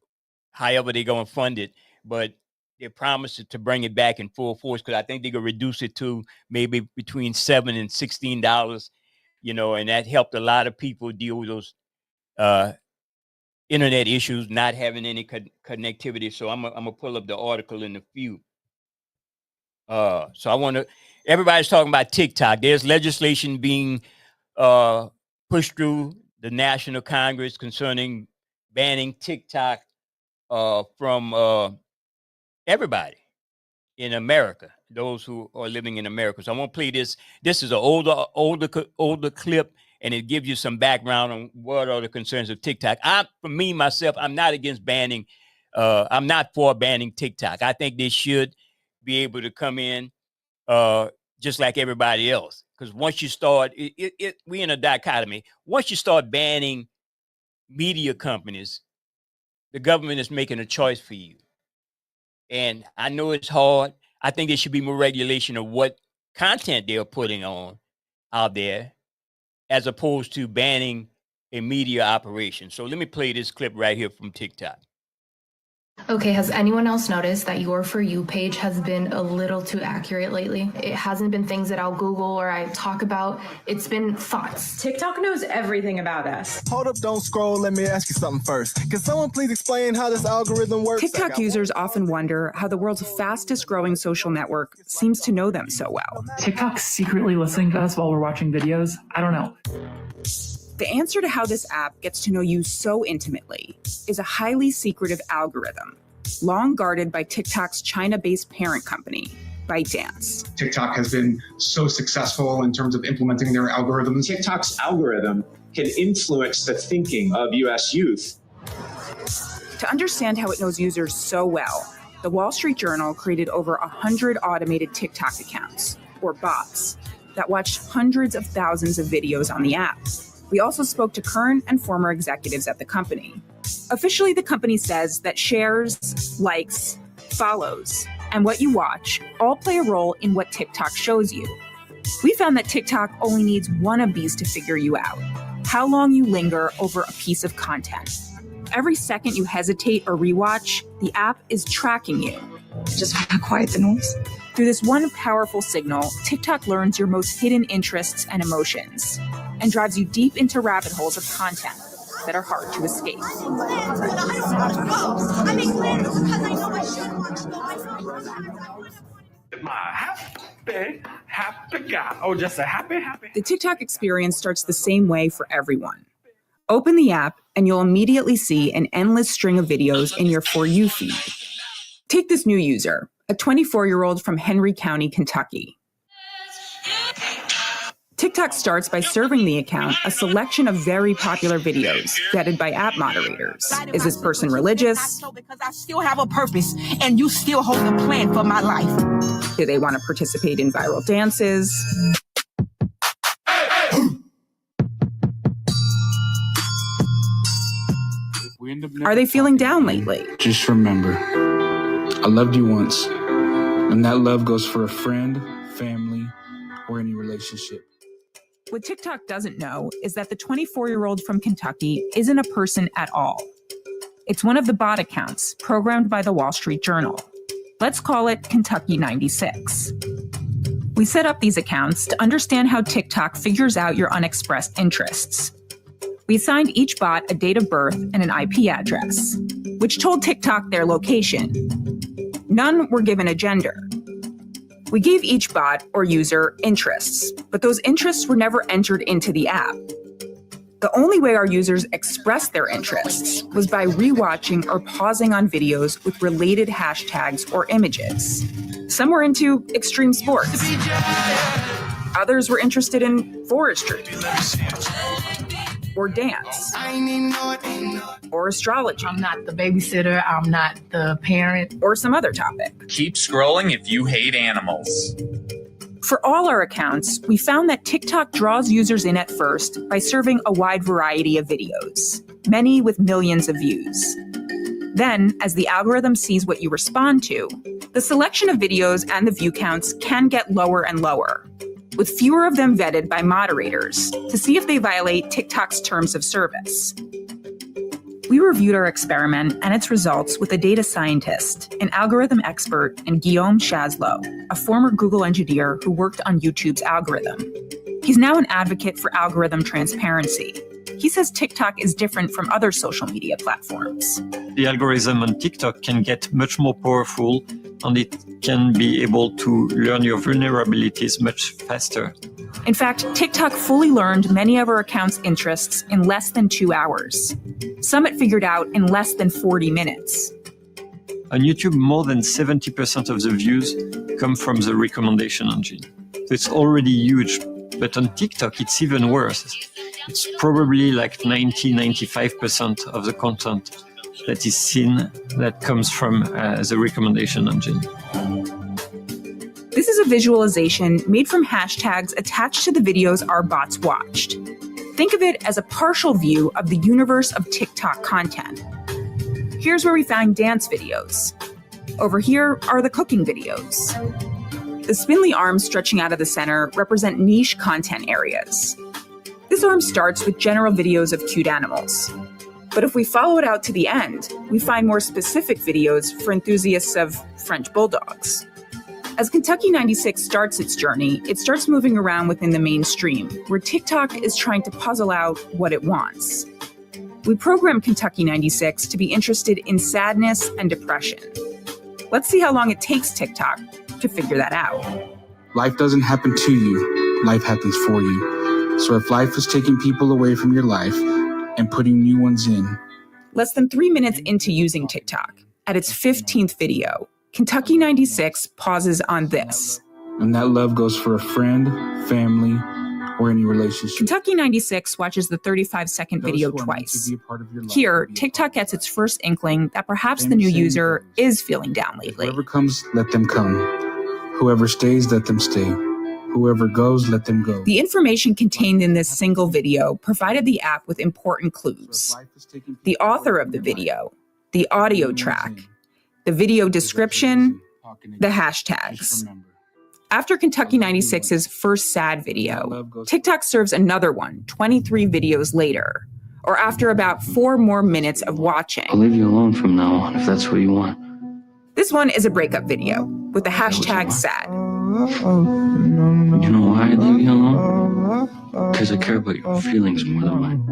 F: however they're going to fund it. But they promised to bring it back in full force because I think they're going to reduce it to maybe between $7 and $16, you know, and that helped a lot of people deal with those internet issues, not having any connectivity. So I'm gonna pull up the article in a few. So I want to, everybody's talking about TikTok. There's legislation being pushed through the National Congress concerning banning TikTok from everybody in America, those who are living in America. So I want to play this. This is an older clip, and it gives you some background on what are the concerns of TikTok. For me, myself, I'm not against banning. I'm not for banning TikTok. I think they should be able to come in just like everybody else. Because once you start, we're in a dichotomy. Once you start banning media companies, the government is making a choice for you. And I know it's hard. I think there should be more regulation of what content they're putting on out there, as opposed to banning a media operation. So let me play this clip right here from TikTok.
I: Okay, has anyone else noticed that your For You page has been a little too accurate lately? It hasn't been things that I'll Google or I talk about. It's been thoughts.
J: TikTok knows everything about us.
K: Hold up, don't scroll. Let me ask you something first. Can someone please explain how this algorithm works?
J: TikTok users often wonder how the world's fastest growing social network seems to know them so well.
L: TikTok's secretly listening to us while we're watching videos? I don't know.
J: The answer to how this app gets to know you so intimately is a highly secretive algorithm, long guarded by TikTok's China-based parent company, ByteDance.
M: TikTok has been so successful in terms of implementing their algorithms.
N: TikTok's algorithm can influence the thinking of U.S. youth.
J: To understand how it knows users so well, the Wall Street Journal created over 100 automated TikTok accounts, or bots, that watched hundreds of thousands of videos on the app. We also spoke to current and former executives at the company. Officially, the company says that shares, likes, follows, and what you watch all play a role in what TikTok shows you. We found that TikTok only needs one of these to figure you out: how long you linger over a piece of content. Every second you hesitate or rewatch, the app is tracking you. Just want to quiet the noise. Through this one powerful signal, TikTok learns your most hidden interests and emotions and drives you deep into rabbit holes of content that are hard to escape.
L: Happy guy. Oh, just a happy.
J: The TikTok experience starts the same way for everyone. Open the app and you'll immediately see an endless string of videos in your For You feed. Take this new user, a 24-year-old from Henry County, Kentucky. TikTok starts by serving the account a selection of very popular videos vetted by app moderators. Is this person religious?
O: Because I still have a purpose and you still hold a plan for my life.
J: Do they want to participate in viral dances? Are they feeling down lately?
P: Just remember, I loved you once, and that love goes for a friend, family, or any relationship.
J: What TikTok doesn't know is that the 24-year-old from Kentucky isn't a person at all. It's one of the bot accounts programmed by the Wall Street Journal. Let's call it Kentucky 96. We set up these accounts to understand how TikTok figures out your unexpressed interests. We assigned each bot a date of birth and an IP address, which told TikTok their location. None were given a gender. We gave each bot or user interests, but those interests were never entered into the app. The only way our users expressed their interests was by rewatching or pausing on videos with related hashtags or images. Some were into extreme sports. Others were interested in forestry. or dance, or astrology.
I: I'm not the babysitter. I'm not the parent.
J: Or some other topic.
Q: Keep scrolling if you hate animals.
J: For all our accounts, we found that TikTok draws users in at first by serving a wide variety of videos, many with millions of views. Then, as the algorithm sees what you respond to, the selection of videos and the view counts can get lower and lower, with fewer of them vetted by moderators to see if they violate TikTok's terms of service. We reviewed our experiment and its results with a data scientist, an algorithm expert, and Guillaume Chasleau, a former Google engineer who worked on YouTube's algorithm. He's now an advocate for algorithm transparency. He says TikTok is different from other social media platforms.
R: The algorithm on TikTok can get much more powerful, and it can be able to learn your vulnerabilities much faster.
J: In fact, TikTok fully learned many of our account's interests in less than 2 hours. Some it figured out in less than 40 minutes.
R: On YouTube, more than 70% of the views come from the recommendation engine. So it's already huge, but on TikTok, it's even worse. It's probably like 90-95% of the content that is seen that comes from the recommendation engine.
J: This is a visualization made from hashtags attached to the videos our bots watched. Think of it as a partial view of the universe of TikTok content. Here's where we find dance videos. Over here are the cooking videos. The spindly arms stretching out of the center represent niche content areas. This arm starts with general videos of cute animals. But if we follow it out to the end, we find more specific videos for enthusiasts of French bulldogs. As Kentucky 96 starts its journey, it starts moving around within the mainstream, where TikTok is trying to puzzle out what it wants. We programmed Kentucky 96 to be interested in sadness and depression. Let's see how long it takes TikTok to figure that out.
P: Life doesn't happen to you, life happens for you. So if life is taking people away from your life and putting new ones in.
J: Less than 3 minutes into using TikTok, at its 15th video, Kentucky 96 pauses on this.
P: And that love goes for a friend, family, or any relationship.
J: Kentucky 96 watches the 35-second video twice. Here, TikTok gets its first inkling that perhaps the new user is feeling down lately.
P: Whoever comes, let them come. Whoever stays, let them stay. Whoever goes, let them go.
J: The information contained in this single video provided the app with important clues. The author of the video, the audio track, the video description, the hashtags. After Kentucky 96's first sad video, TikTok serves another one 23 videos later, or after about 4 more minutes of watching.
S: I'll leave you alone from now on if that's what you want.
J: This one is a breakup video with the hashtag sad.
S: You know why I leave you alone? Because I care about your feelings more than mine.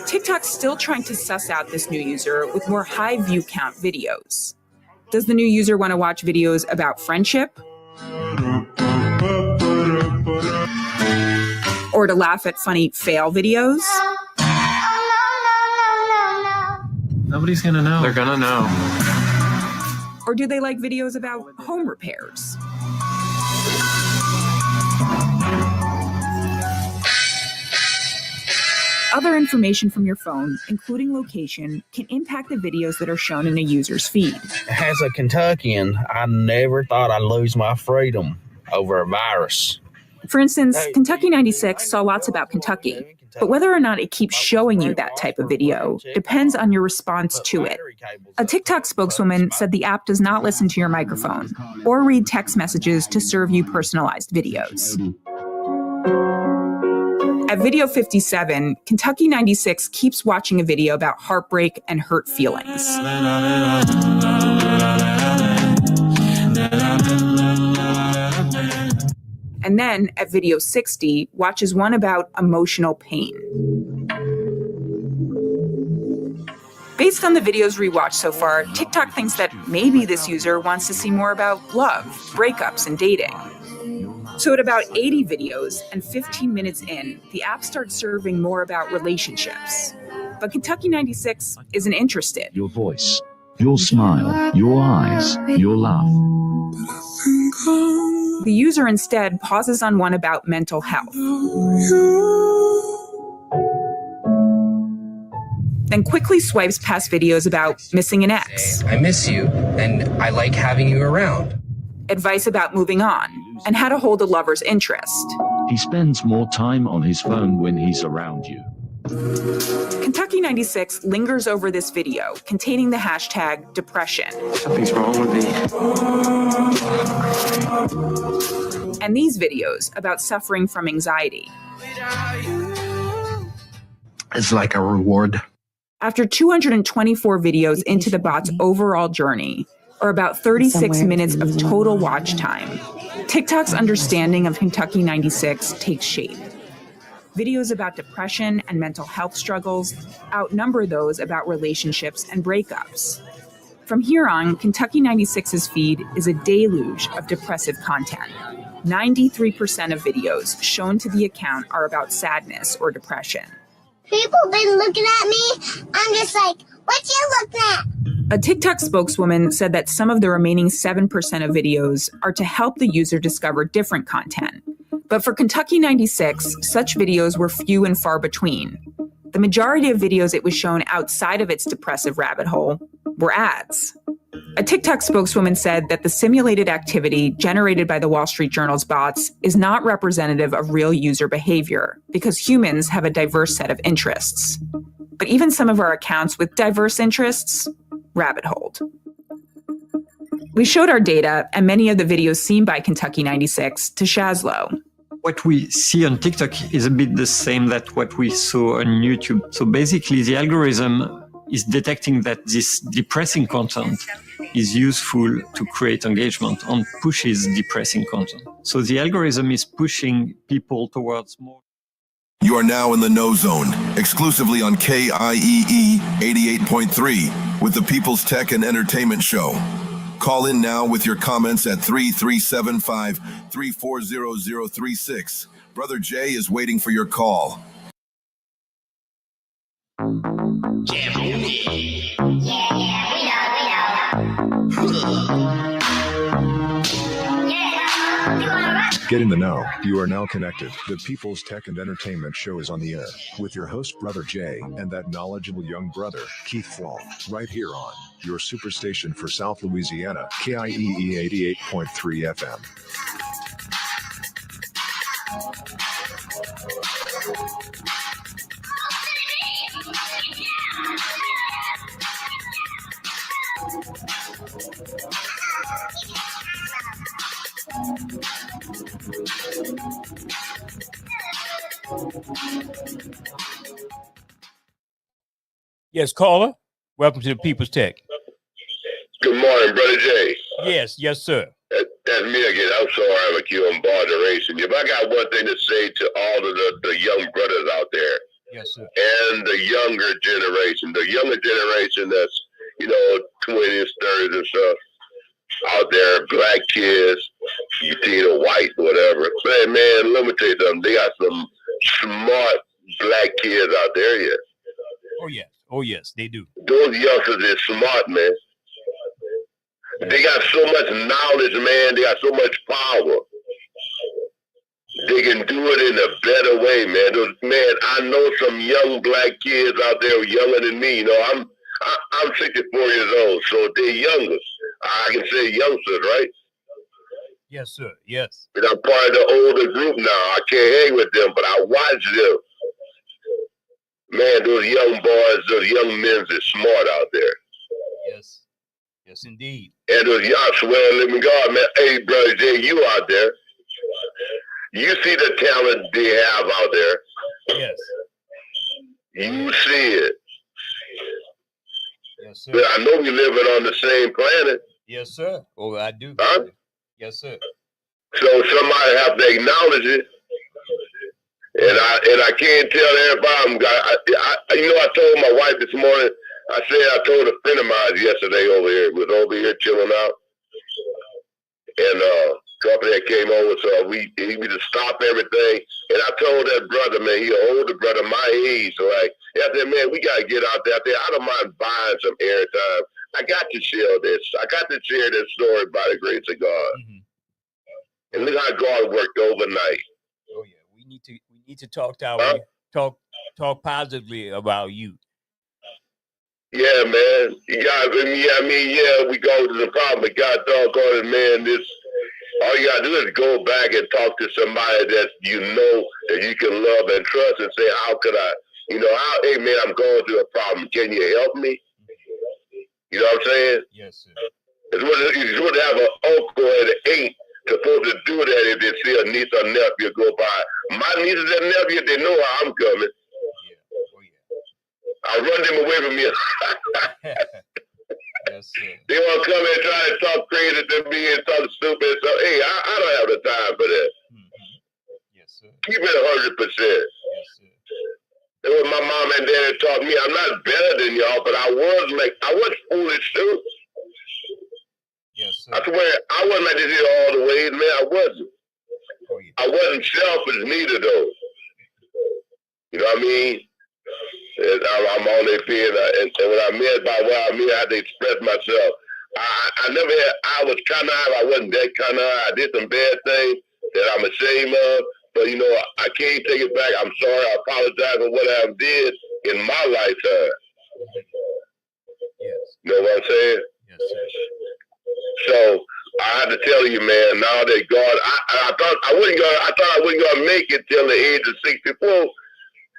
J: TikTok's still trying to suss out this new user with more high view count videos. Does the new user want to watch videos about friendship? Or to laugh at funny fail videos?
R: Nobody's gonna know.
Q: They're gonna know.
J: Or do they like videos about home repairs? Other information from your phone, including location, can impact the videos that are shown in a user's feed.
T: As a Kentuckian, I never thought I'd lose my freedom over a virus.
J: For instance, Kentucky 96 saw lots about Kentucky, but whether or not it keeps showing you that type of video depends on your response to it. A TikTok spokeswoman said the app does not listen to your microphone or read text messages to serve you personalized videos. At video 57, Kentucky 96 keeps watching a video about heartbreak and hurt feelings. And then, at video 60, watches one about emotional pain. Based on the videos rewatched so far, TikTok thinks that maybe this user wants to see more about love, breakups, and dating. So at about 80 videos and 15 minutes in, the app starts serving more about relationships. But Kentucky 96 isn't interested.
U: Your voice, your smile, your eyes, your laugh.
J: The user instead pauses on one about mental health. then quickly swipes past videos about missing an ex.
A: I miss you, and I like having you around.
J: Advice about moving on, and how to hold a lover's interest.
U: He spends more time on his phone when he's around you.
J: Kentucky 96 lingers over this video containing the hashtag depression.
S: Something's wrong with me.
J: And these videos about suffering from anxiety.
S: It's like a reward.
J: After 224 videos into the bot's overall journey, or about 36 minutes of total watch time, TikTok's understanding of Kentucky 96 takes shape. Videos about depression and mental health struggles outnumber those about relationships and breakups. From here on, Kentucky 96's feed is a deluge of depressive content. 93% of videos shown to the account are about sadness or depression.
V: People been looking at me. I'm just like, what you looking at?
J: A TikTok spokeswoman said that some of the remaining 7% of videos are to help the user discover different content. But for Kentucky 96, such videos were few and far between. The majority of videos it was shown outside of its depressive rabbit hole were ads. A TikTok spokeswoman said that the simulated activity generated by the Wall Street Journal's bots is not representative of real user behavior because humans have a diverse set of interests. But even some of our accounts with diverse interests rabbit-holed. We showed our data and many of the videos seen by Kentucky 96 to Shazlo.
R: What we see on TikTok is a bit the same that what we saw on YouTube. So basically, the algorithm is detecting that this depressing content is useful to create engagement and pushes depressing content. So the algorithm is pushing people towards more.
E: You are now in the No Zone, exclusively on KIEE 88.3 with the People's Tech and Entertainment Show. Call in now with your comments at 3375-340036. Brother Jay is waiting for your call.
W: Get in the know. You are now connected. The People's Tech and Entertainment Show is on the air with your host, Brother Jay, and that knowledgeable young brother, Keith Flall, right here on your superstation for South Louisiana, KIEE 88.3 FM.
F: Yes, caller. Welcome to the People's Tech.
G: Good morning, Brother Jay.
F: Yes, sir.
G: That's me again. I'm sorry I'm accusing botheration. If I got one thing to say to all of the young brothers out there,
F: yes, sir,
G: and the younger generation that's, 20s, 30s and stuff out there, black kids, white, whatever. But man, let me tell you something. They got some smart black kids out there here.
F: Oh yes, they do.
G: Those youngsters is smart, man. They got so much knowledge, man. They got so much power. They can do it in a better way, man. I know some young black kids out there younger than me. I'm 64 years old, so they're younger. I can say youngsters, right?
F: Yes, sir. Yes.
G: And I'm part of the older group now. I can't hang with them, but I watch them. Man, those young boys, those young men are smart out there.
F: Yes. Yes, indeed.
G: And those young swear living God, man. Hey, Brother Jay, you out there. You see the talent they have out there.
F: Yes.
G: You see it.
F: Yes, sir.
G: But I know we living on the same planet.
F: Yes, sir. Oh, I do.
G: Huh?
F: Yes, sir.
G: So somebody have to acknowledge it. And I can't tell everybody. I told my wife this morning. I told a friend of mine yesterday over here. Was over here chilling out, and company that came over. So he to stop everything. And I told that brother, man, he an older brother my age. So I said, man, we gotta get out there. I don't mind buying some airtime. I got to share this. I got to share this story by the grace of God. Mm-hmm. And look how God worked overnight.
F: Oh yeah, we need to talk to our talk positively about you.
G: Yeah, man. You got, we go to the problem, but God doggone it, man, all you gotta do is go back and talk to somebody that you know that you can love and trust and say, how could I, hey man, I'm going through a problem. Can you help me? You know what I'm saying?
F: Yes, sir.
G: It's what to have an uncle and an aunt supposed to do that if they see a niece or nephew go by. My nieces and nephews, they know how I'm coming. I run them away from me.
F: Yes, sir.
G: They want to come and try to talk crazy to me and talk stupid. So, hey, I don't have the time for that.
F: Yes, sir.
G: Keep it 100%.
F: Yes, sir.
G: That's what my mom and dad taught me. I'm not better than y'all, but I was foolish too.
F: Yes, sir.
G: I swear, I wasn't like this here all the way, man. I wasn't.
F: Oh, yeah.
G: I wasn't selfish neither, though. You know what I mean? And I'm on their feet, and what I meant by what I mean, I had to express myself. I was kind of, I wasn't that kind of, I did some bad things that I'm ashamed of, but I can't take it back. I'm sorry, I apologize for what I did in my lifetime.
F: Yes.
G: You know what I'm saying?
F: Yes, sir.
G: So I had to tell you, man, now that God, I thought I wasn't gonna make it till the age of 64.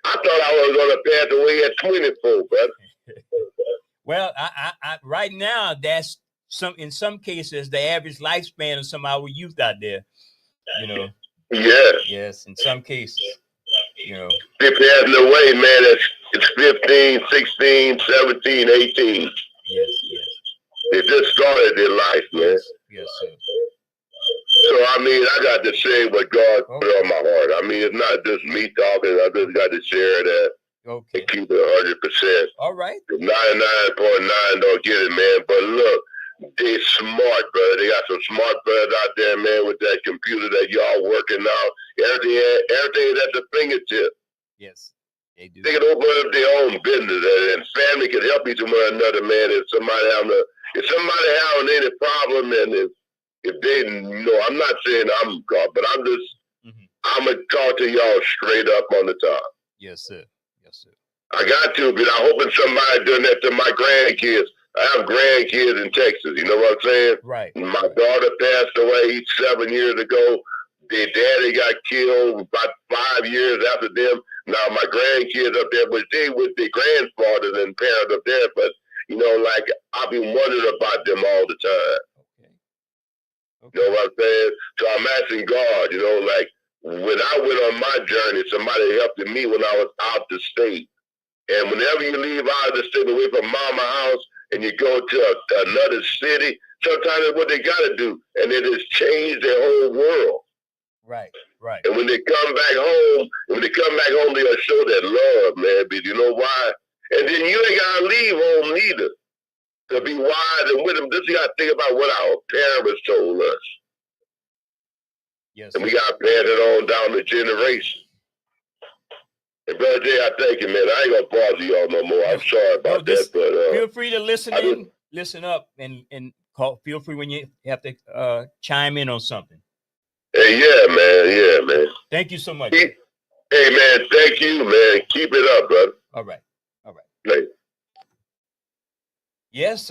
G: I thought I was gonna pass away at 24, brother.
F: Well, I right now that's in some cases the average lifespan of some of our youth out there.
G: Yes.
F: Yes, in some cases.
G: They're passing away, man. It's 15, 16, 17, 18.
F: Yes, yes.
G: They just started their life, man.
F: Yes, sir.
G: So, I got to say what God put on my heart. It's not just me talking. I just got to share that and keep it 100%.
F: All right.
G: 99.9 don't get it, man. But look, they smart, brother. They got some smart brothers out there, man, with that computer that y'all working out. Everything is at the fingertip.
F: Yes, they do.
G: They can open up their own business, and family can help each one another, man. If somebody having any problem, and if they, I'm not saying I'm God, but I'm gonna talk to y'all straight up on the top.
F: Yes, sir. Yes, sir.
G: I got to, but I'm hoping somebody doing that to my grandkids. I have grandkids in Texas. You know what I'm saying?
F: Right.
G: My daughter passed away 7 years ago. Their daddy got killed about 5 years after them. Now my grandkids up there, but they with their grandfathers and parents up there. But I've been wondering about them all the time. Okay. You know what I'm saying? So I'm asking God. When I went on my journey, somebody helped me when I was out the state. And whenever you leave out of the state, away from mama house, and you go to another city, sometimes it's what they got to do, and it has changed their whole world.
F: Right, right.
G: And when they come back home, they'll show that love, man. But you know why? And then you ain't got to leave home neither to be wise and with them. This you got to think about what our parents told us.
F: Yes.
G: And we got to pass it on down the generation. And Brother Jay, I thank you, man. I ain't gonna bother y'all no more. I'm sorry about that, but
F: feel free to listen up, and call. Feel free when you have to chime in on something.
G: Hey, yeah, man.
F: Thank you so much.
G: Hey, man, thank you, man. Keep it up, brother.
F: All right.
G: Later.
F: Yes,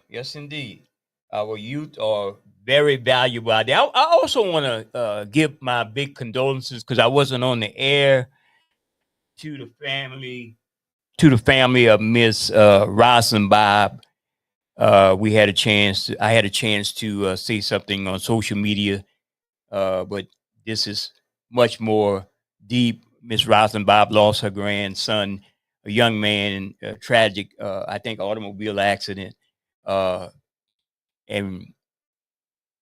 F: yes, indeed. Our youth are very valuable out there. I also want to give my big condolences because I wasn't on the air to the family of Miss Rosalind Bob. I had a chance to say something on social media, but this is much more deep. Miss Rosalind Bob lost her grandson, a young man, in a tragic, I think, automobile accident. And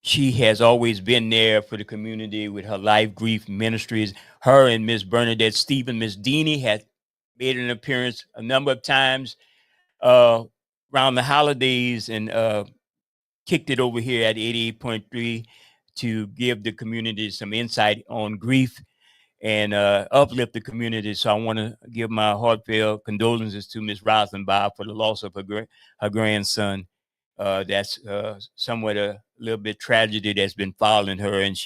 F: she has always been there for the community with her Life Grief Ministries. Her and Miss Bernadette Stephen, Miss Deanie had made an appearance a number of times around the holidays and kicked it over here at 88.3 to give the community some insight on grief and uplift the community. So I want to give my heartfelt condolences to Miss Rosalind Bob for the loss of her grandson. That's somewhat a little bit tragedy that's been following her, and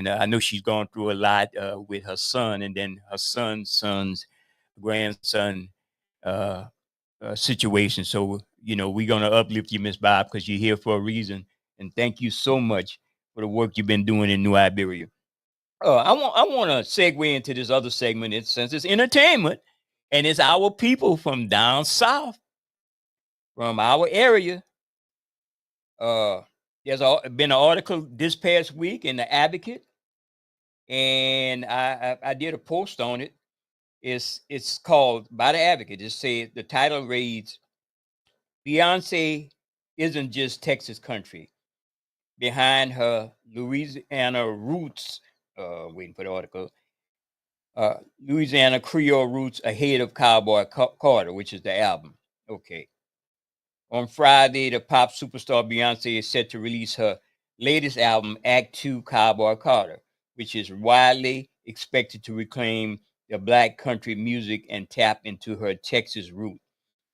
F: I know she's gone through a lot with her son, and then her son's grandson situation. So, we're going to uplift you, Miss Bob, because you're here for a reason. And thank you so much for the work you've been doing in New Iberia. I want to segue into this other segment since it's entertainment, and it's our people from down south, from our area. There's been an article this past week in the Advocate, and I did a post on it. It's called by the Advocate. It says the title reads, "Beyonce isn't just Texas country. Behind her Louisiana roots." Waiting for the article. Louisiana Creole roots ahead of Cowboy Carter, which is the album. Okay. On Friday, the pop superstar Beyonce is set to release her latest album, Act 2 Cowboy Carter, which is widely expected to reclaim the Black country music and tap into her Texas root.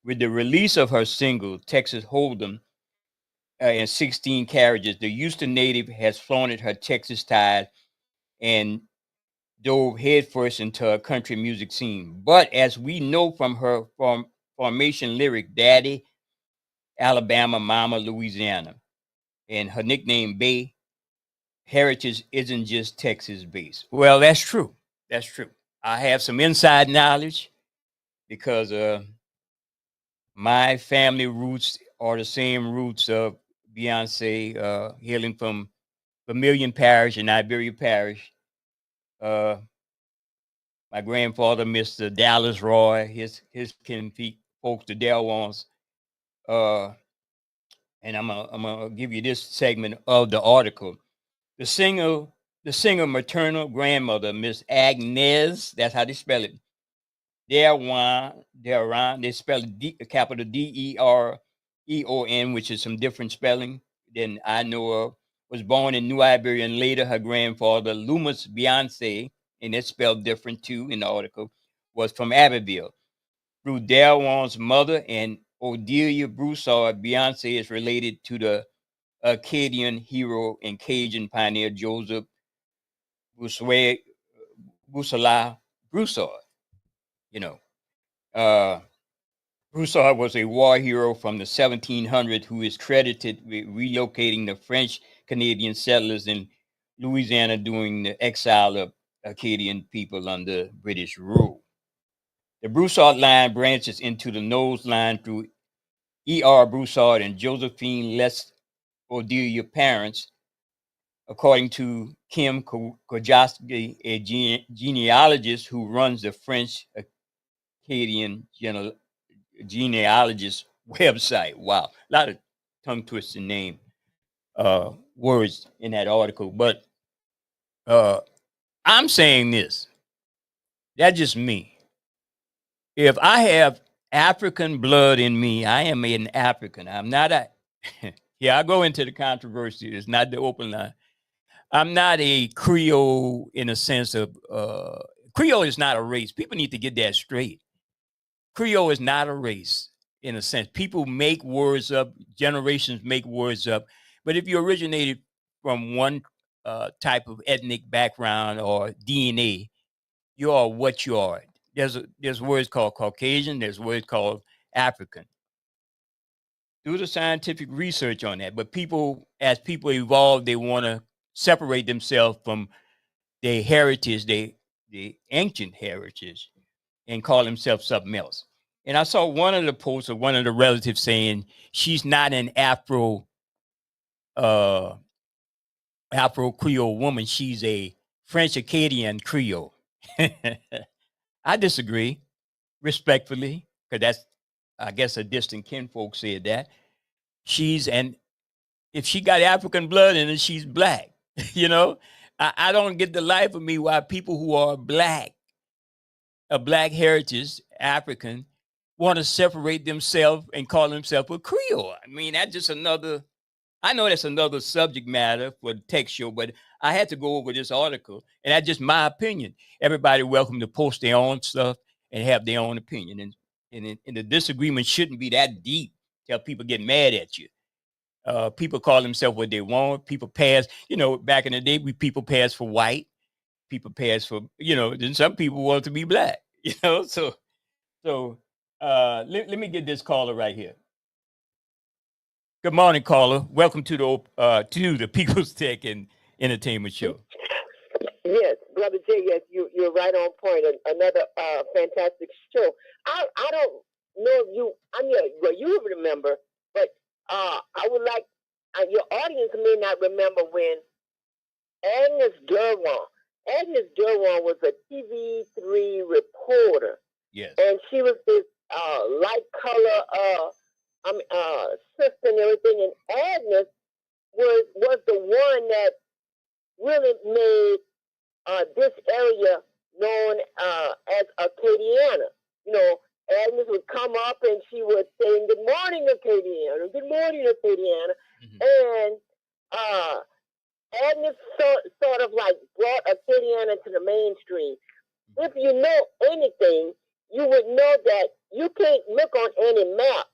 F: With the release of her single, Texas Hold'em, in 16 carriages, the Houston native has flaunted her Texas ties and dove headfirst into a country music scene. But as we know from her formation lyric, Daddy, Alabama, Mama, Louisiana, and her nickname, Bay, heritage isn't just Texas based. Well, that's true. That's true. I have some inside knowledge because my family roots are the same roots of Beyonce, hailing from Vermilion Parish and Iberia Parish. My grandfather, Mr. Dallas Roy, his kinfolk folks, the Delwans. And I'm gonna give you this segment of the article. The singer maternal grandmother, Miss Agnes, that's how they spell it. Deron, they spell it capital D-E-R-E-O-N, which is some different spelling than I know of. Was born in New Iberia, and later her grandfather, Loomis Beyonce, and it's spelled different too in the article, was from Abbeville. Through Delwan's mother and Odelia Broussard, Beyonce is related to the Acadian hero and Cajun pioneer Joseph Broussard. Broussard was a war hero from the 1700s who is credited with relocating the French Canadian settlers in Louisiana during the exile of Acadian people under British rule. The Broussard line branches into the Knowles line through E.R. Broussard and Josephine Les Odelia parents, according to Kim Kojowski, a genealogist who runs the French Acadian genealogist website. Wow, a lot of tongue twisting name words in that article. But I'm saying this. That's just me. If I have African blood in me, I am an African. I'm not a yeah, I go into the controversy. It's not the open line. I'm not a Creole in a sense of Creole is not a race. People need to get that straight. Creole is not a race in a sense. People make words up, generations make words up. But if you originated from one type of ethnic background or DNA, you are what you are. There's words called Caucasian, there's words called African. Do the scientific research on that. But people, as people evolve, they want to separate themselves from their heritage, the ancient heritage, and call themselves something else. And I saw one of the posts of one of the relatives saying she's not an Afro Creole woman. She's a French Acadian Creole. I disagree respectfully, because that's, I guess, a distant kinfolk said that. If she got African blood in her, she's black. You know, I don't get the life of me why people who are black, a black heritage, African, want to separate themselves and call themselves a Creole. I mean, that's just another, I know that's another subject matter for the tech show, but I had to go over this article, and that's just my opinion. Everybody welcome to post their own stuff and have their own opinion. And the disagreement shouldn't be that deep till people get mad at you. People call themselves what they want. People pass, back in the day, people pass for white. People pass for, then some people want to be black, so Let me get this caller right here. Good morning, caller. Welcome to the People's Tech and Entertainment Show.
B: Yes, Brother Jay, yes, you're right on point. Another fantastic show. I don't know if you, you remember, but I would like, your audience may not remember when Agnes Durwan was a TV3 reporter.
F: Yes.
B: And she was this light color sister and everything. And Agnes was the one that really made this area known as Acadiana. You know, Agnes would come up and she would say, "Good morning, Acadiana. Good morning, Acadiana." And Agnes sort of like brought Acadiana to the mainstream. If you know anything, you would know that you can't look on any map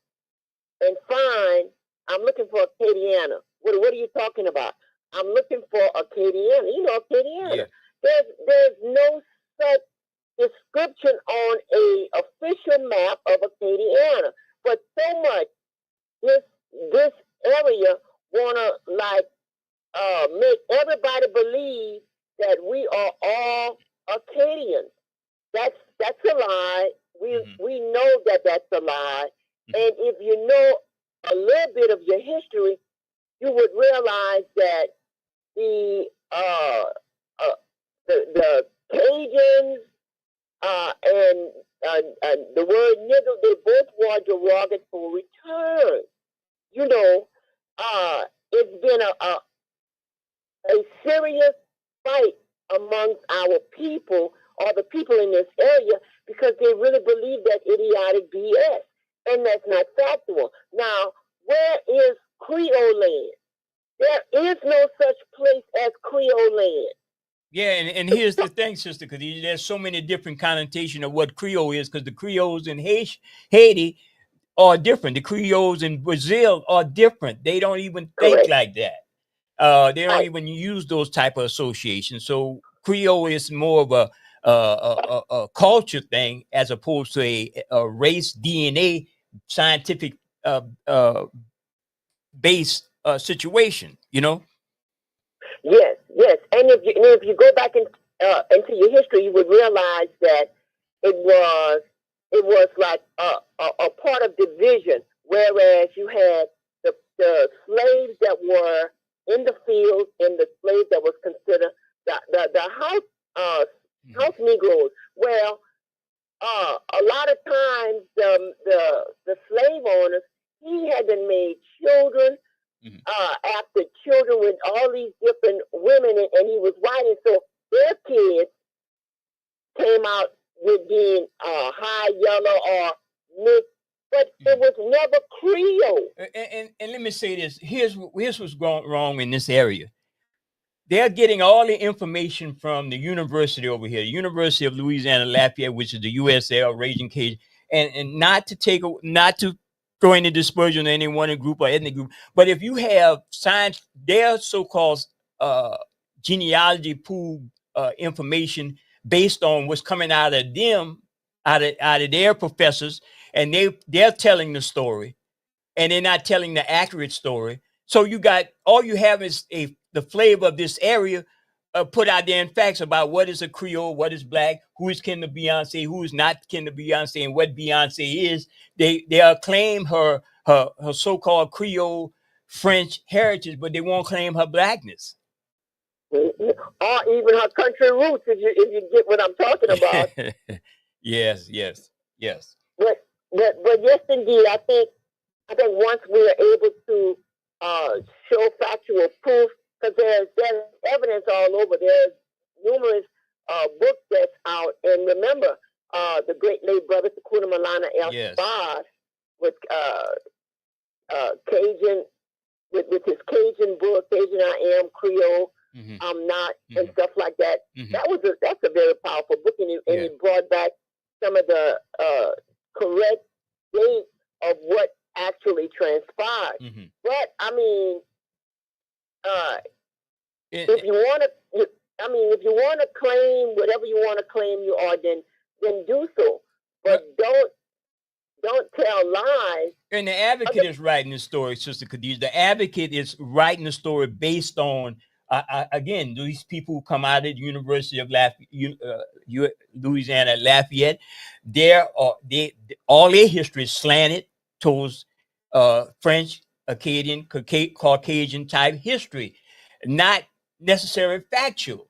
B: and find, I'm looking for Acadiana. What are you talking about? I'm looking for Acadiana. You know Acadiana.
F: Yeah.
B: There's no such description on a official map of Acadiana. But so much this area wanna like make everybody believe that we are all Acadians. That's a lie. We know that that's a lie. And if you know a little bit of your history, you would realize that the Cajuns and the word nigger, they both were derogatory terms. You know, it's been a serious fight amongst our people or the people in this area because they really believe that idiotic BS. And that's not factual. Now, where is Creole land? There is no such place as Creole land.
F: Yeah, and here's the thing, Sister Khadija. There's so many different connotations of what Creole is because the Creoles in Haiti are different. The Creoles in Brazil are different. They don't even think like that. They don't even use those type of associations. So Creole is more of a culture thing as opposed to a race DNA scientific based situation. You know.
B: Yes. And if you go back into your history, you would realize that it was like a part of division. Whereas you had the slaves that were in the fields and the slaves that was considered the house Negroes. Well, a lot of times the slave owners, he had been made children after children with all these different women, and he was white, and so their kids came out with being high yellow or mixed, but it was never Creole.
F: And let me say this: here's what's going wrong in this area. They're getting all the information from the university over here, the University of Louisiana Lafayette, which is the USL, Raging Cajun, and not to throw any dispersion on any one group or ethnic group. But if you have science, their so-called genealogy pool information based on what's coming out of them, out of their professors, and they're telling the story, and they're not telling the accurate story. So all you have is the flavor of this area put out there in facts about what is a Creole, what is black, who is kin to Beyonce, who is not kin to Beyonce, and what Beyonce is. They claim her so-called Creole French heritage, but they won't claim her blackness.
B: Or even her country roots, if you get what I'm talking about.
F: Yes.
B: But yes, indeed, I think once we are able to show factual proof, because there's evidence all over. There's numerous books that's out, and remember the great late brother Sakuna Malana El Sabaz with Cajun, with his Cajun book, Cajun I Am, Creole, I'm Not, and stuff like that. That's a very powerful book, and it brought back some of the correct dates of what actually transpired. But I mean, if you want to claim whatever you want to claim you are, then do so. But don't tell lies.
F: And the Advocate is writing the story, Sister Khadijah. The Advocate is writing the story based on, again, these people who come out of the University of Louisiana at Lafayette. All their history is slanted towards French, Acadian, Caucasian type history, not necessarily factual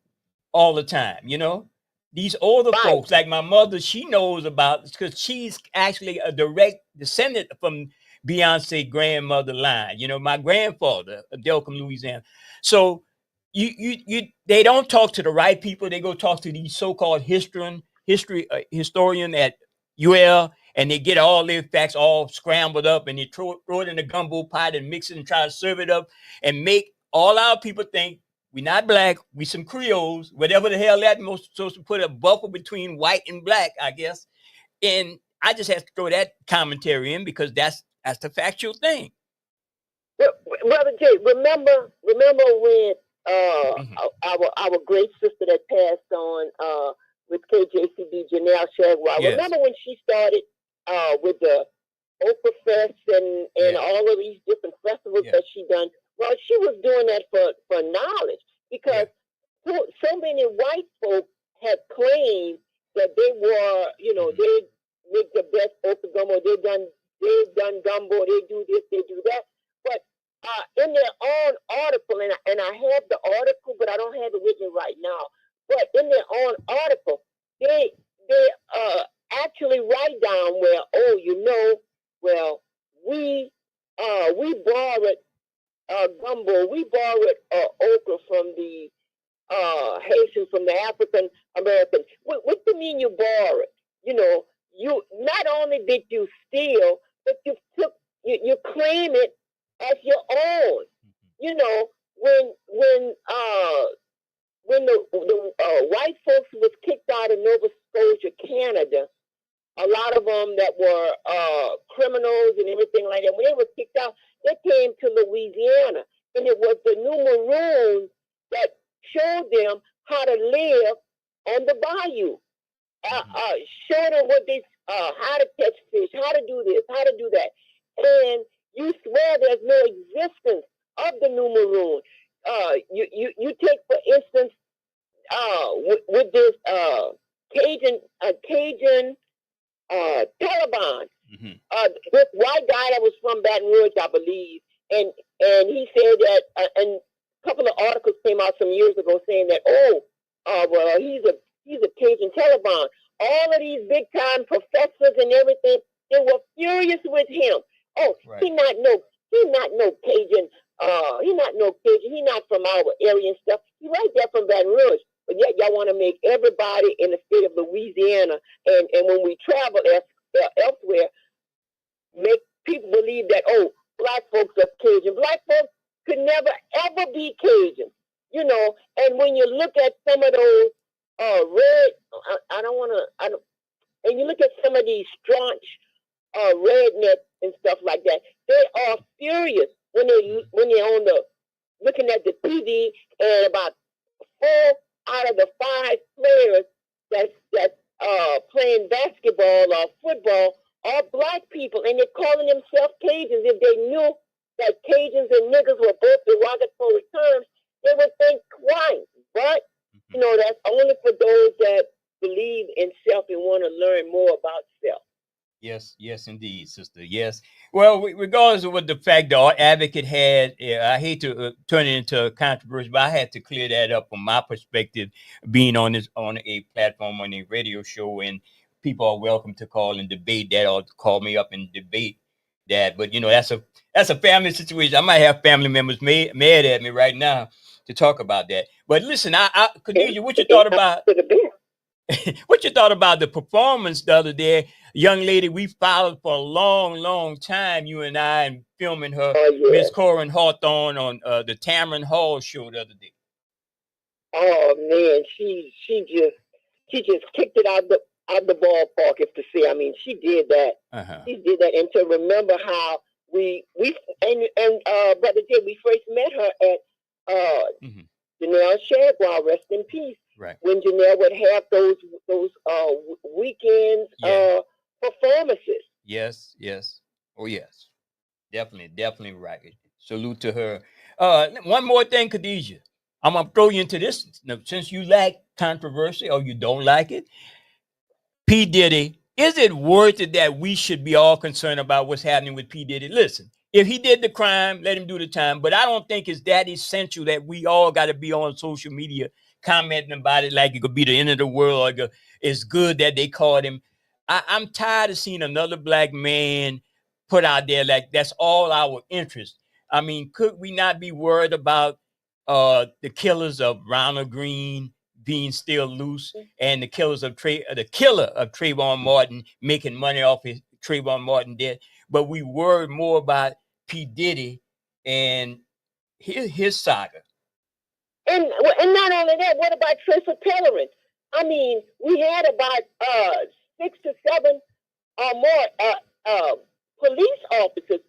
F: all the time, you know. These older folks, like my mother, she knows about, because she's actually a direct descendant from Beyonce grandmother line. You know, my grandfather, Delcom, Louisiana. So they don't talk to the right people. They go talk to these so-called historian at UL, and they get all their facts all scrambled up, and they throw it in a gumbo pot and mix it and try to serve it up and make all our people think we not black, we some Creoles, whatever the hell that most supposed to put a buffer between white and black, I guess. And I just have to throw that commentary in because that's the factual thing.
B: Well, Brother Jay, remember when our great sister that passed on with KJCB, Janelle Shagwell.
F: Yes.
B: Remember when she started with the Okra Fest and all of these different festivals that she done? Well, she was doing that for knowledge, because so many white folks had claimed that they were, you know, they make the best okra gumbo. They done gumbo. They do this, they do that. But in their own article, and I have the article, but I don't have it written right now. But in their own article, they actually write down where, we borrowed gumbo, we borrowed okra from the Haitians, from the African Americans. What do you mean you borrowed? You know, you not only did you steal, but you claim it as your own. You know, when the white folks was kicked out of Nova Scotia, Canada, a lot of them that were criminals and everything like that, when they were kicked out, they came to Louisiana, and it was the New Maroons that showed them how to live on the bayou, showed them how to catch fish, how to do this, how to do that. And you swear there's no existence of the New Maroon. You take, for instance, with this Cajun Taliban. This white guy that was from Baton Rouge, I believe, and he said that, and a couple of articles came out some years ago saying that, he's a Cajun Taliban. All of these big time professors and everything, they were furious with him. He not no Cajun. He not no Cajun. He not from our area and stuff. He right there from Baton Rouge. But yet y'all want to make everybody in the state of Louisiana, and when we travel elsewhere, make people believe that, black folks are Cajun. Black folks could never ever be Cajun, you know. And when you look at some of those and you look at some of these staunch rednecks and stuff like that, they are furious when they're on looking at the TV, and about 4 out of the 5 players that's playing basketball or football are black people, and they're calling themselves Cajuns. If they knew that Cajuns and niggers were both derogatory terms, they would think twice. But, you know, that's only for those that believe in self and want to learn more about self.
F: Yes, indeed, sister. Yes. Well, regardless of what the fact the Advocate had, I hate to turn it into a controversy, but I had to clear that up from my perspective, being on a platform, on a radio show, and people are welcome to call and debate that, or call me up and debate that. But you know, that's a family situation. I might have family members mad at me right now to talk about that. But listen, Khadijah, what you thought about? What you thought about the performance the other day? Young lady we followed for a long time, you and I, and filming her, Miss Corin Hawthorne, on the Tamron Hall show the other day.
B: Oh man, she just kicked it out the ballpark, if to say. I mean, she did that. She did that, and to remember how we Brother Jay, we first met her at Janelle Shagwell, rest in peace.
F: Right.
B: When Janelle would have those weekends performances,
F: Yes, yes. Oh, yes. Definitely right. Salute to her. One more thing, Khadijah. I'm gonna throw you into this. Now, since you like controversy or you don't like it, P. Diddy, is it worth it that we should be all concerned about what's happening with P. Diddy? Listen, if he did the crime, let him do the time. But I don't think it's that essential that we all got to be on social media commenting about it like it could be the end of the world, or it's good that they caught him. I'm tired of seeing another black man put out there like that's all our interest. I mean, could we not be worried about the killers of Ronald Green being still loose, and the killer of Trayvon Martin making money off his Trayvon Martin death? But we worry more about P. Diddy and his saga.
B: And not only that, what about Tracer Pellerin? I mean, we had about 6 to 7 or more police officers.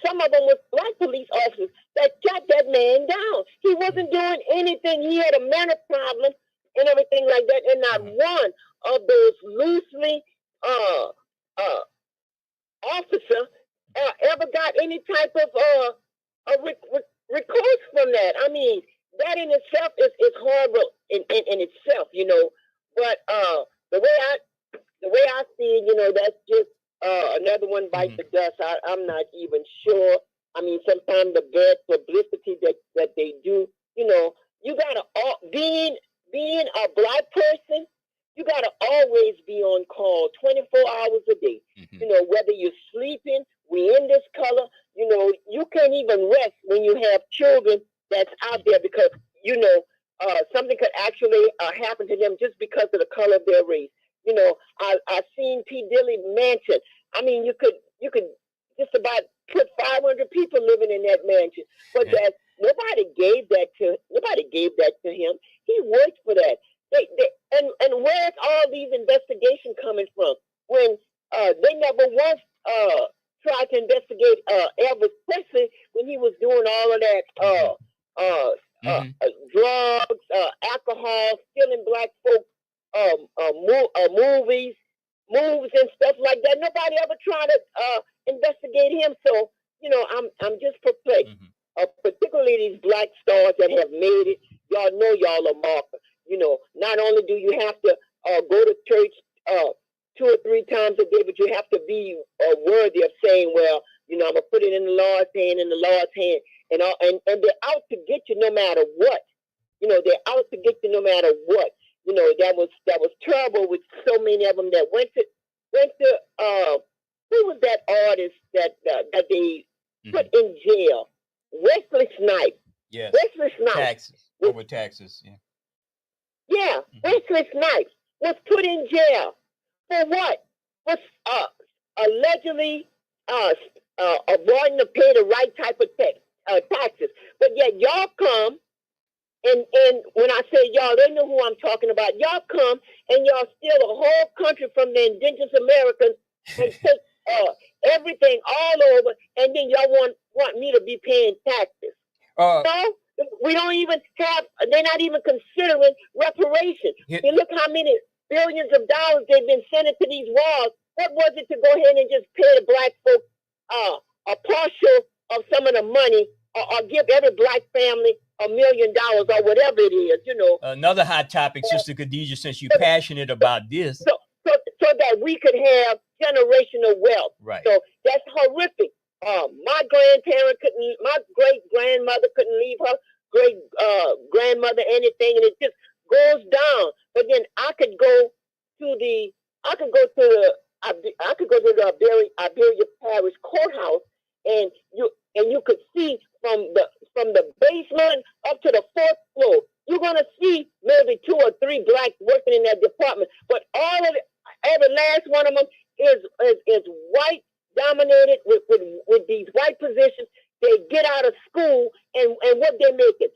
B: Some of them were black police officers that shot that man down. He wasn't doing anything. He had a mental problem and everything like that. And not one of those loosely officer ever got any type of recourse from that. I mean, that in itself is horrible in itself, you know. But the way I see it, you know, that's just another one bites the dust. I'm not even sure. I mean, sometimes the bad publicity that they do, you know, you gotta being a black person, you gotta always be on call 24 hours a day. You know, whether you're sleeping, we in this color, you know, you can't even rest when you have children that's out there because, you know, something could actually happen to them just because of the color of their race. You know, I've seen P. Diddy mansion. I mean, you could just about put 500 people living in that mansion, but that nobody gave that to him. He worked for that. And where's all these investigations coming from when they never once tried to investigate Elvis Presley when he was doing all of that drugs, alcohol, stealing black folk moves and stuff like that. Nobody ever tried to investigate him. So, you know, I'm just perplexed. Particularly these black stars that have made it. Y'all know y'all are marker. You know, not only do you have to go to church 2 or 3 times a day, but you have to be worthy of saying, well, you know, I'm gonna put it in the Lord's hand, and they're out to get you no matter what. You know, they're out to get you no matter what. You know, that was terrible with so many of them that went to who was that artist that they put in jail? Wesley Snipes.
F: Yes.
B: Wesley Snipes.
F: Over taxes. Yeah.
B: Yeah. Wesley Snipes was put in jail for what? For allegedly avoiding to pay the right type of taxes. But yet y'all come. And when I say y'all, they know who I'm talking about. Y'all come and y'all steal a whole country from the indigenous Americans and take everything all over, and then y'all want me to be paying taxes. No, we don't even have. They're not even considering reparations. You look how many billions of dollars they've been sending to these wars. What was it to go ahead and just pay the black folk a partial of some of the money, or give every black family $1 million or whatever it is, you know.
F: Another hot topic, Sister Khadijah, since you're passionate about this.
B: So that we could have generational wealth.
F: Right.
B: So that's horrific. My great grandmother couldn't leave her great grandmother anything, and it just goes down. But then I could go to the Iberia Parish courthouse, and you could see from the basement up to the 4th floor, you're gonna see maybe 2 or 3 blacks working in that department. But every last one of them is white dominated with these white positions. They get out of school and what they're making,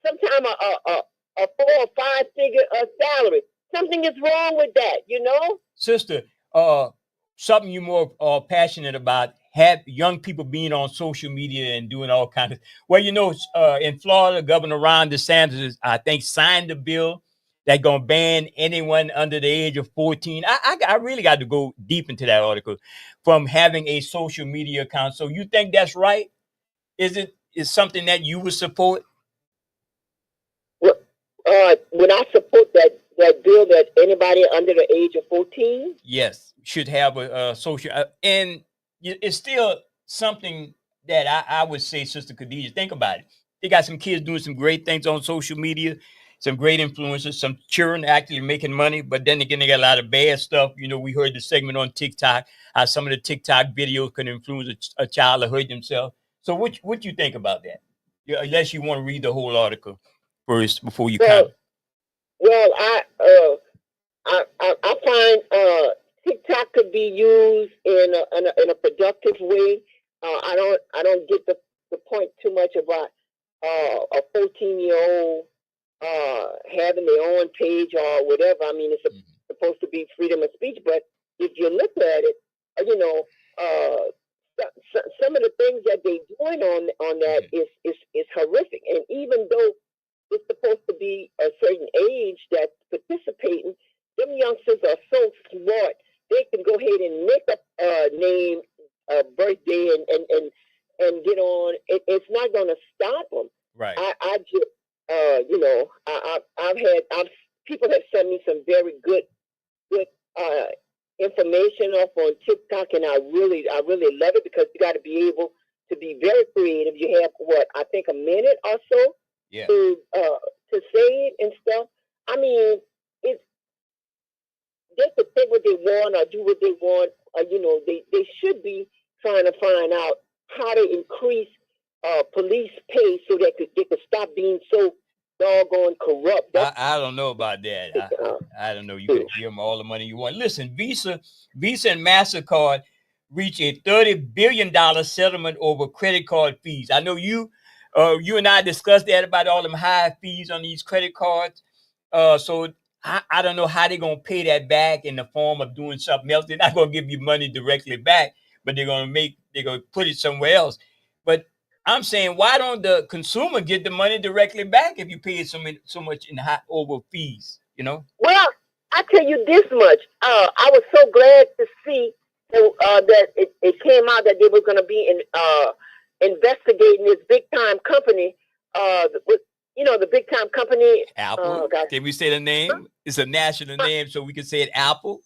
B: sometime a 4 or 5 figure salary. Something is wrong with that, you know.
F: Sister, something you're more passionate about, have young people being on social media and doing all kinds of, well, you know, in Florida, Governor Ron DeSantis, I think, signed a bill that gonna ban anyone under the age of 14. I really got to go deep into that article from having a social media account. So you think that's right? Is something that you would support?
B: Would I support that bill that anybody under the age of 14?
F: Yes, should have a social, and it's still something that I would say, Sister Khadijah, think about it. They got some kids doing some great things on social media, some great influencers, some children actually making money, but then again, they got a lot of bad stuff. You know, we heard the segment on TikTok, how some of the TikTok videos can influence a child to hurt themselves. So what you think about that? Yeah, unless you want to read the whole article first before you comment.
B: Well, I find TikTok could be used in a productive way. I don't get the point too much about a 14-year-old having their own page or whatever. I mean, it's supposed to be freedom of speech, but if you look at it, you know, some of the things that they're doing on that is horrific. And even though it's supposed to be a certain age that's participating, them youngsters are so smart. They can go ahead and make up a name, a birthday, and get on. It's not going to stop them.
F: Right.
B: I just, you know, I've people have sent me some very good information off on TikTok, and I really love it because you got to be able to be very creative. You have I think a minute or so to say it and stuff. I mean, they could think what they want or do what they want. You know, they should be trying to find out how to increase police pay so they could stop being so doggone corrupt.
F: I don't know about that. I don't know. You can give them all the money you want. Listen, Visa and MasterCard reached a $30 billion settlement over credit card fees. I know you and I discussed that about all them high fees on these credit cards. So I don't know how they're going to pay that back in the form of doing something else. They're not going to give you money directly back, but they're going to put it somewhere else. But I'm saying, why don't the consumer get the money directly back if you pay so much in over fees, you know?
B: Well, I tell you this much. I was so glad to see that it came out that they were going to be investigating this big time company. You know, the big time company.
F: Apple. Can we say the name? Huh? It's a national name, so we can say it Apple.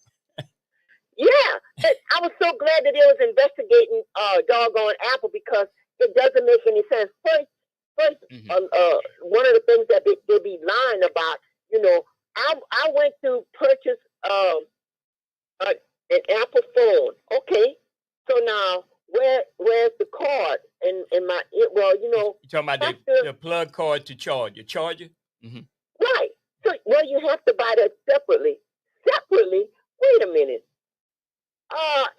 B: Yeah. I was so glad that they was investigating doggone Apple because it doesn't make any sense. First, one of the things that they be lying about, you know, I went to purchase an Apple phone. Okay, so now where's the card and my you know?
F: You're talking about the plug card to charge your charger.
B: Right. So you have to buy that separately. Wait a minute.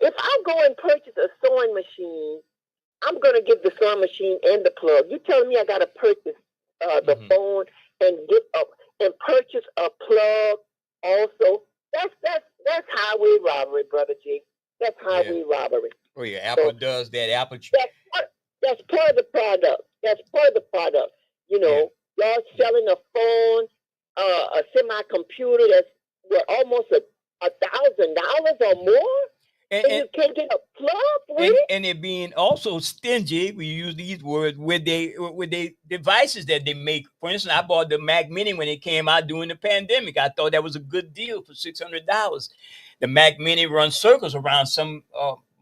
B: If I go and purchase a sewing machine, I'm going to get the sewing machine and the plug. You telling me I got to purchase the phone and get up and purchase a plug also? That's highway robbery, Brother G. That's highway robbery.
F: Oh yeah, Apple does that. Apple.
B: That's part of the product. That's part of the product. You know, y'all selling a phone, a semi-computer that's almost $1,000 or more. And you can't get a plug with it?
F: And they're being also stingy. We use these words with they devices that they make. For instance, I bought the Mac Mini when it came out during the pandemic. I thought that was a good deal for $600. The Mac Mini runs circles around some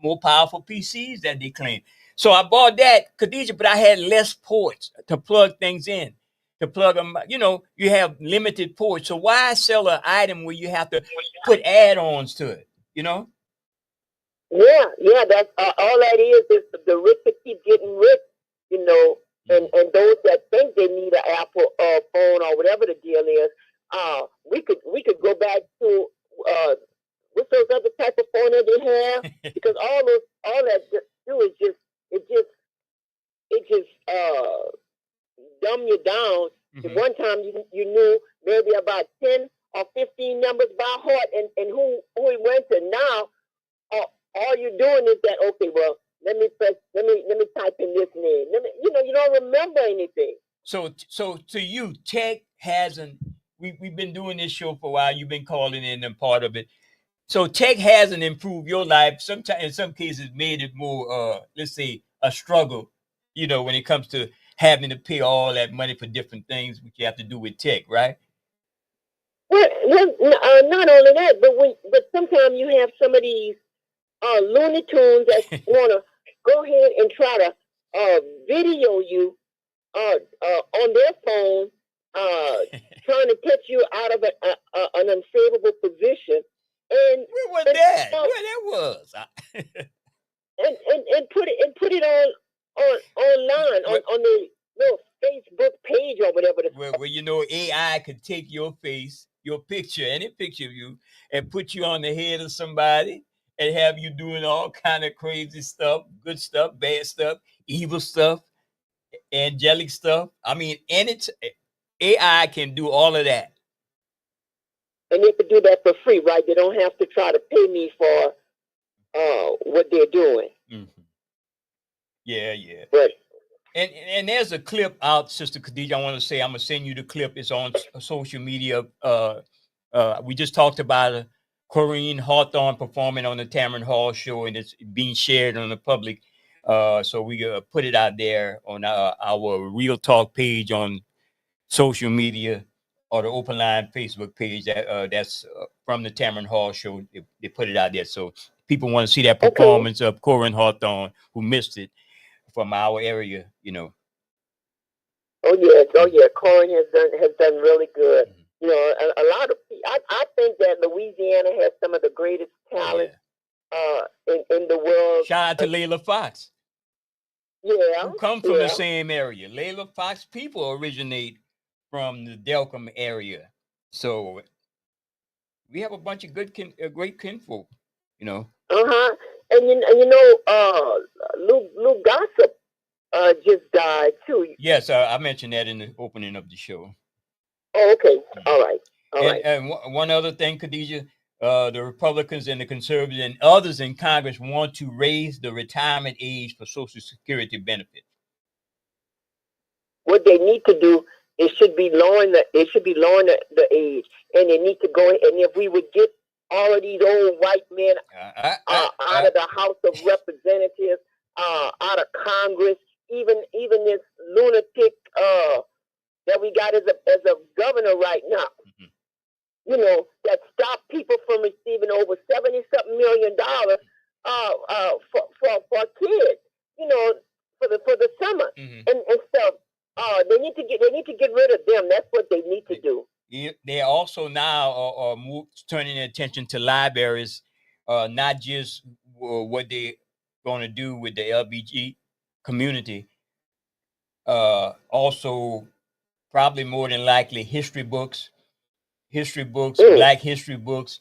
F: more powerful PCs that they claim. So I bought that, Khadijah, but I had less ports to plug things in. To plug them, you know, you have limited ports. So why sell an item where you have to put add-ons to it, you know?
B: Yeah, that's all that is the rich to keep getting rich, you know, and those that think they need an Apple phone or whatever the deal is. We could go back to what's those other type of phone that they have, because all that do is just dumb you down. One time you knew maybe about 10 or 15 numbers by heart, and who he went to now. All you're doing is that, okay, well, let me type in this name. You don't remember anything.
F: So to you, tech hasn't we've been doing this show for a while. You've been calling in and part of it. So tech hasn't improved your life. Sometimes, in some cases, made it more, let's say, a struggle. You know, when it comes to having to pay all that money for different things, which you have to do with tech, right?
B: Well, not only that, but sometimes you have some of these Looney Tunes that want to go ahead and try to video you on their phone, trying to catch you out of an unfavorable position. And
F: where was that? Where that was?
B: and put it online on the little Facebook page or whatever.
F: Well, you know, AI could take your face, your picture, any picture of you, and put you on the head of somebody and have you doing all kind of crazy stuff, good stuff, bad stuff, evil stuff, angelic stuff. I mean, AI can do all of that.
B: And they could do that for free, right? They don't have to try to pay me for what they're doing.
F: Mm-hmm. Yeah.
B: But
F: and there's a clip out, Sister Khadija. I want to say I'm gonna send you the clip. It's on social media. We just talked about Corinne Hawthorne performing on the Tamron Hall show, and it's being shared on the public. So we put it out there on our Real Talk page on social media, or the Open Line Facebook page that's from the Tamron Hall show. They put it out there, so people want to see that performance of Corinne Hawthorne, who missed it, from our area, you know.
B: Oh yeah, Corinne has done really good. Mm-hmm. You know, a lot of I think that Louisiana has some of the greatest talent in the world.
F: Shout out to Layla Fox.
B: Yeah,
F: who come from the same area. Layla Fox people originate from the Delcom area, so we have a bunch of good great kinfolk, you know.
B: And you know, Luke Gossip just died too.
F: Yes, I mentioned that in the opening of the show.
B: Oh, okay. All right.
F: And one other thing, Khadija, the Republicans and the conservatives and others in Congress want to raise the retirement age for Social Security benefits.
B: What they need to do, it should be lowering the age, and they need to go. And if we would get all of these old white men out of the House of Representatives, out of Congress, even this lunatic that we got as a governor right now, you know, that stopped people from receiving over $70-something million for kids, you know, for the summer and stuff. They need to get rid of them. That's what they need to do.
F: They also now are turning their attention to libraries, not just what they're going to do with the LBG community. Also, probably more than likely, history books, Black history books,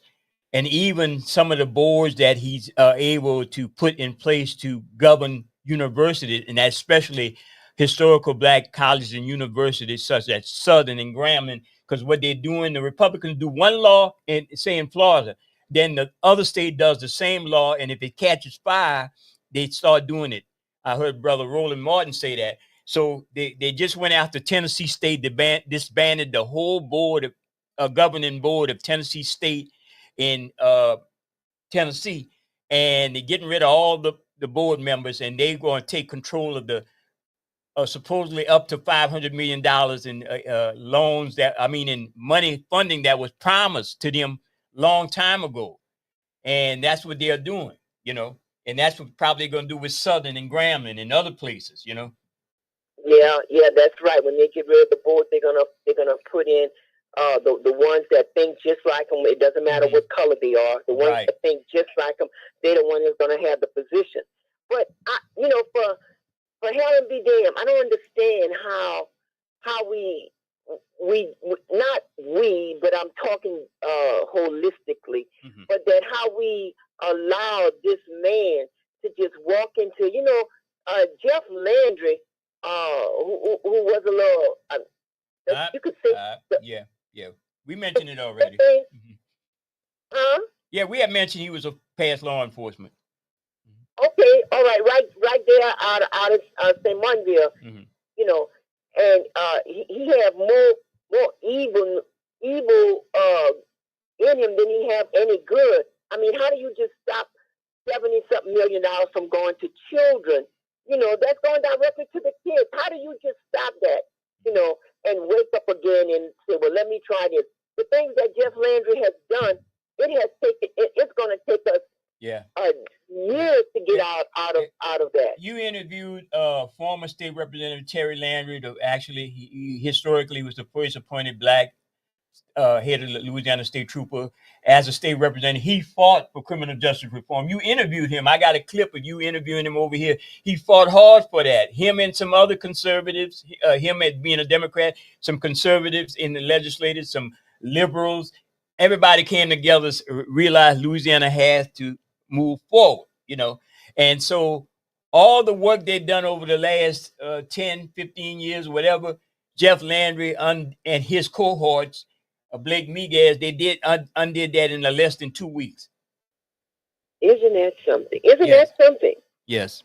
F: and even some of the boards that he's able to put in place to govern universities, and especially historical Black colleges and universities such as Southern and Grambling. Because what they're doing, the Republicans do one law in, say, in Florida, then the other state does the same law, and if it catches fire, they start doing it. I heard Brother Roland Martin say that. So they just went after Tennessee State, disbanded the whole board of governing board of Tennessee State in Tennessee, and they're getting rid of all the board members, and they're going to take control of the supposedly up to $500 million in loans in money funding that was promised to them long time ago. And that's what they're doing, you know, and that's what probably going to do with Southern and Grambling and other places, you know.
B: Yeah, that's right. When they get rid of the board, they're gonna put in the ones that think just like them. It doesn't matter what color they are. The ones that think just like them, they're the ones that's gonna have the position. But you know, for hell be damned, I don't understand how we not we, but I'm talking holistically, but that how we allowed this man to just walk into, you know, Jeff Landry, who was a little, you could say,
F: yeah, we mentioned it already. Yeah, we had mentioned he was a past law enforcement.
B: Okay, all right, right there out of St. Martinville, you know, and he had more evil in him than he have any good. I mean, how do you just stop $70-something million from going to children? You know, that's going directly to the kids. How do you just stop that? You know, and wake up again and say, well, let me try this. The things that Jeff Landry has done, it's going to take us years to get out of that.
F: You interviewed former State Representative Terry Landry. He historically was the first appointed black head of the Louisiana State Trooper. As a state representative, he fought for criminal justice reform. You interviewed him. I got a clip of you interviewing him over here. He fought hard for that. Him and some other conservatives, him as being a Democrat, some conservatives in the legislature, some liberals, everybody came together, realized Louisiana has to move forward, you know. And so all the work they've done over the last 10, 15 years, whatever, Jeff Landry and his cohorts, Blake Miguez, they undid that in less than 2 weeks.
B: Isn't that something? Isn't that something?
F: Yes.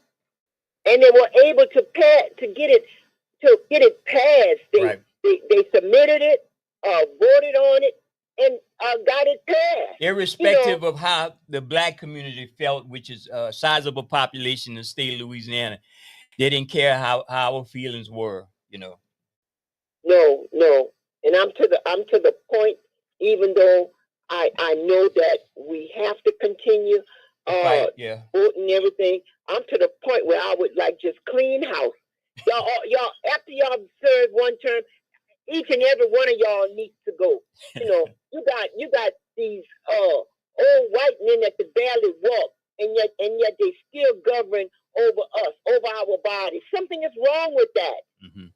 B: And they were able to get it passed. They submitted it, voted on it, and got it passed.
F: Irrespective of how the black community felt, which is a sizable population in the state of Louisiana, they didn't care how our feelings were, you know.
B: No. And I'm to the point, even though I know that we have to continue voting and everything, I'm to the point where I would like just clean house. Y'all, after y'all serve one term, each and every one of y'all needs to go. You know, you got these old white men that can barely walk, and yet they still govern over us, over our bodies. Something is wrong with that.
F: Mm-hmm.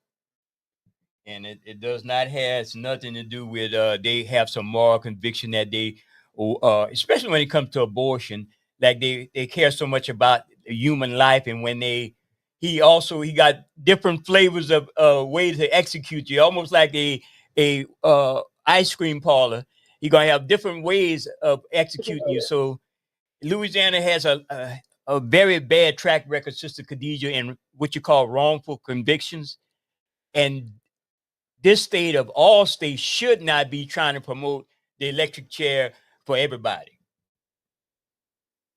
F: And it does not has nothing to do with they have some moral conviction that they, especially when it comes to abortion, like they care so much about human life. And when he got different flavors of ways to execute you, almost like a ice cream parlor. You're gonna have different ways of executing you. So Louisiana has a very bad track record, Sister Khadijah, in what you call wrongful convictions. And this state of all states should not be trying to promote the electric chair for everybody.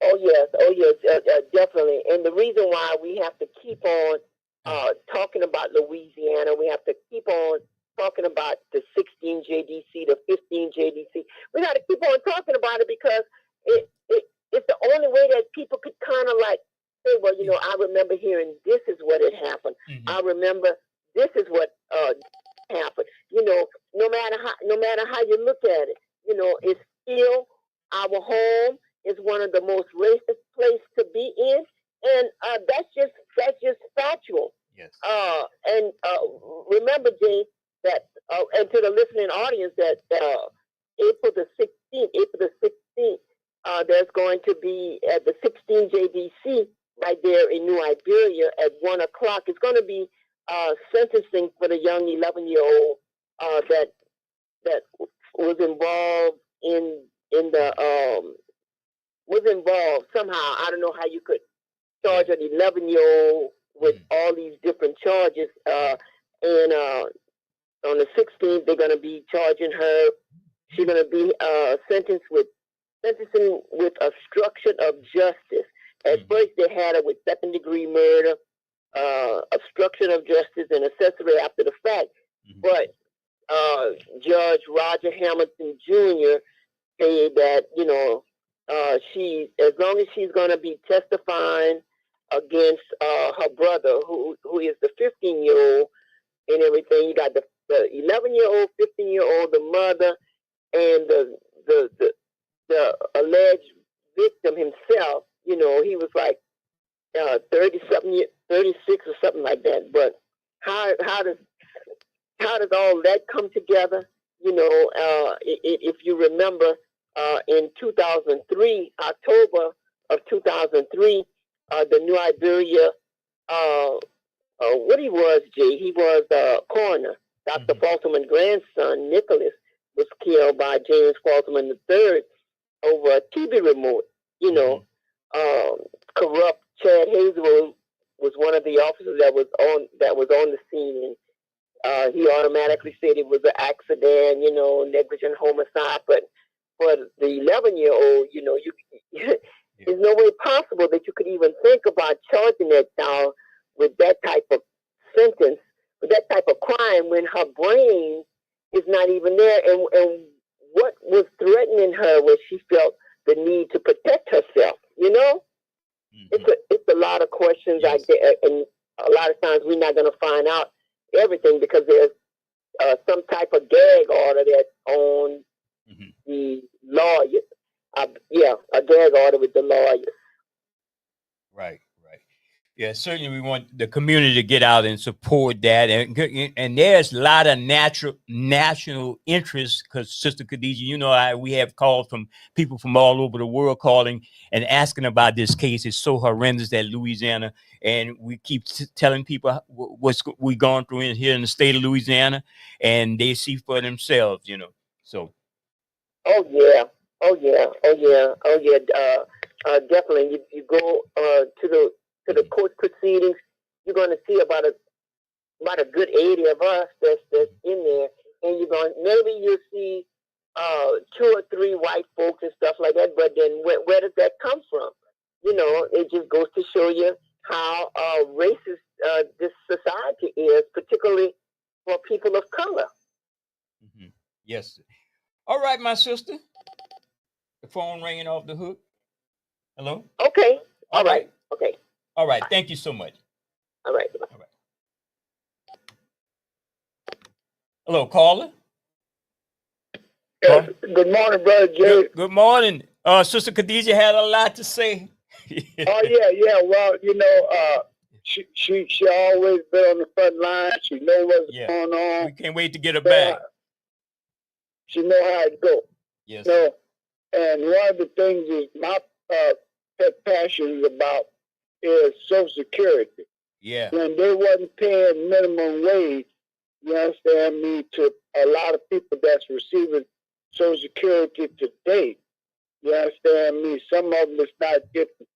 B: Oh yes, definitely. And the reason why we have to keep on talking about Louisiana, we have to keep on talking about the 16 JDC, the 15 JDC. We got to keep on talking about it because it's the only way that people could kind of like say, well, you know, I remember hearing this is what had happened. Mm-hmm. I remember this is what happened. You know, no matter how you look at it, you know, it's still our home. Is one of the most racist places to be in, and that's just factual.
F: Yes.
B: And remember, Jane, that and to the listening audience, that April the 16th, there's going to be at the 16 JDC right there in New Iberia at 1:00. It's going to be sentencing for the young 11-year-old that was involved in the was involved somehow. I don't know how you could charge an 11-year-old with all these different charges. And on the 16th, they're going to be charging her. She's going to be sentencing with obstruction of justice. At first, they had her with second-degree murder, obstruction of justice, and accessory after the fact. But Judge Roger Hamilton Jr. said that, you know, as long as she's going to be testifying against her brother, who is the 15-year-old and everything. You got the 11-year-old, 15-year-old, the mother, and the alleged victim himself. You know, he was like 30-something, 36 or something like that. But how does all that come together? You know, if you remember. In 2003, October of 2003, the New Iberia, what he was, Jay, he was a coroner. Dr. Falterman's grandson, Nicholas, was killed by James Falterman III over a TV remote. You know, corrupt Chad Hazel was one of the officers that was on the scene, he automatically said it was an accident, you know, negligent homicide. But for the 11-year-old, you know, there's no way possible that you could even think about charging that child with that type of sentence, with that type of crime, when her brain is not even there. And what was threatening her was she felt the need to protect herself. You know, it's a lot of questions out there, and a lot of times we're not going to find out everything because there's some type of gag order that's on the lawyers. A gag order with the lawyers.
F: Right. Yeah, certainly we want the community to get out and support that. And there's a lot of national interest because Sister Khadijah, you know, we have calls from people from all over the world calling and asking about this case. It's so horrendous at Louisiana. And we keep telling people what's we gone through here in the state of Louisiana, and they see for themselves, you know. So.
B: Oh yeah. Definitely. You go to the court proceedings, you're going to see about a good 80 of us that's in there, and maybe you'll see 2 or 3 white folks and stuff like that. But then where does that come from? You know, it just goes to show you how racist this society is, particularly for people of color.
F: Yes. All right, my sister. The phone ringing off the hook. Hello?
B: Okay. All right. Okay.
F: All right. Thank you so much.
B: All right.
F: Hello, caller.
C: Yes. Good morning, Brother Jay.
F: Good morning. Sister Khadijah had a lot to say.
C: Oh yeah. Well, you know, she always been on the front line. She knows what's going on.
F: We can't wait to get her back.
C: She know how it go.
F: Yes.
C: No, and one of the things is my pet passions about is Social Security.
F: Yeah.
C: When they wasn't paying minimum wage, you understand me, to a lot of people that's receiving Social Security today, you understand me, some of them is not getting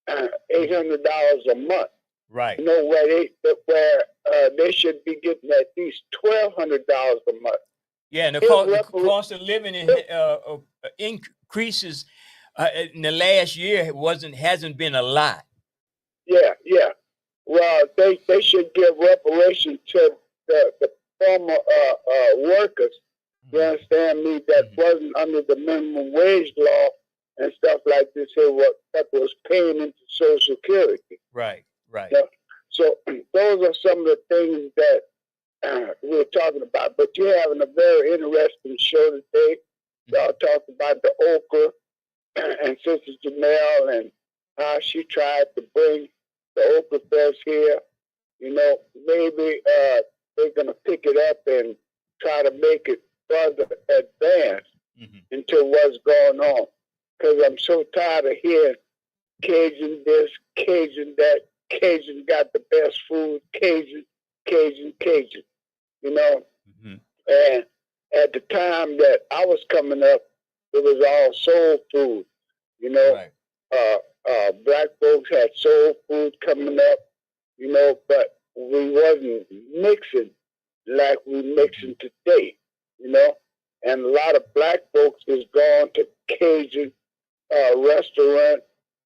C: $800 a month.
F: Right.
C: You know, where they should be getting at least $1,200 a month.
F: Yeah, and the cost of living increases in the last year hasn't been a lot.
C: Yeah. Well, they should give reparation to the former workers. You understand me? That wasn't under the minimum wage law and stuff like this. That was paying into Social Security.
F: Right.
C: Yeah. So those are some of the things that we're talking about. But you're having a very interesting show today. Y'all talked about the okra and Sister Janelle and how she tried to bring the okra fest here. You know, maybe they're going to pick it up and try to make it further advanced into what's going on. Because I'm so tired of hearing Cajun this, Cajun that, Cajun got the best food, Cajun. You know? And at the time that I was coming up, it was all soul food. You know, black folks had soul food coming up, you know, but we wasn't mixing like we mixing today, you know. And a lot of black folks is going to Cajun restaurant,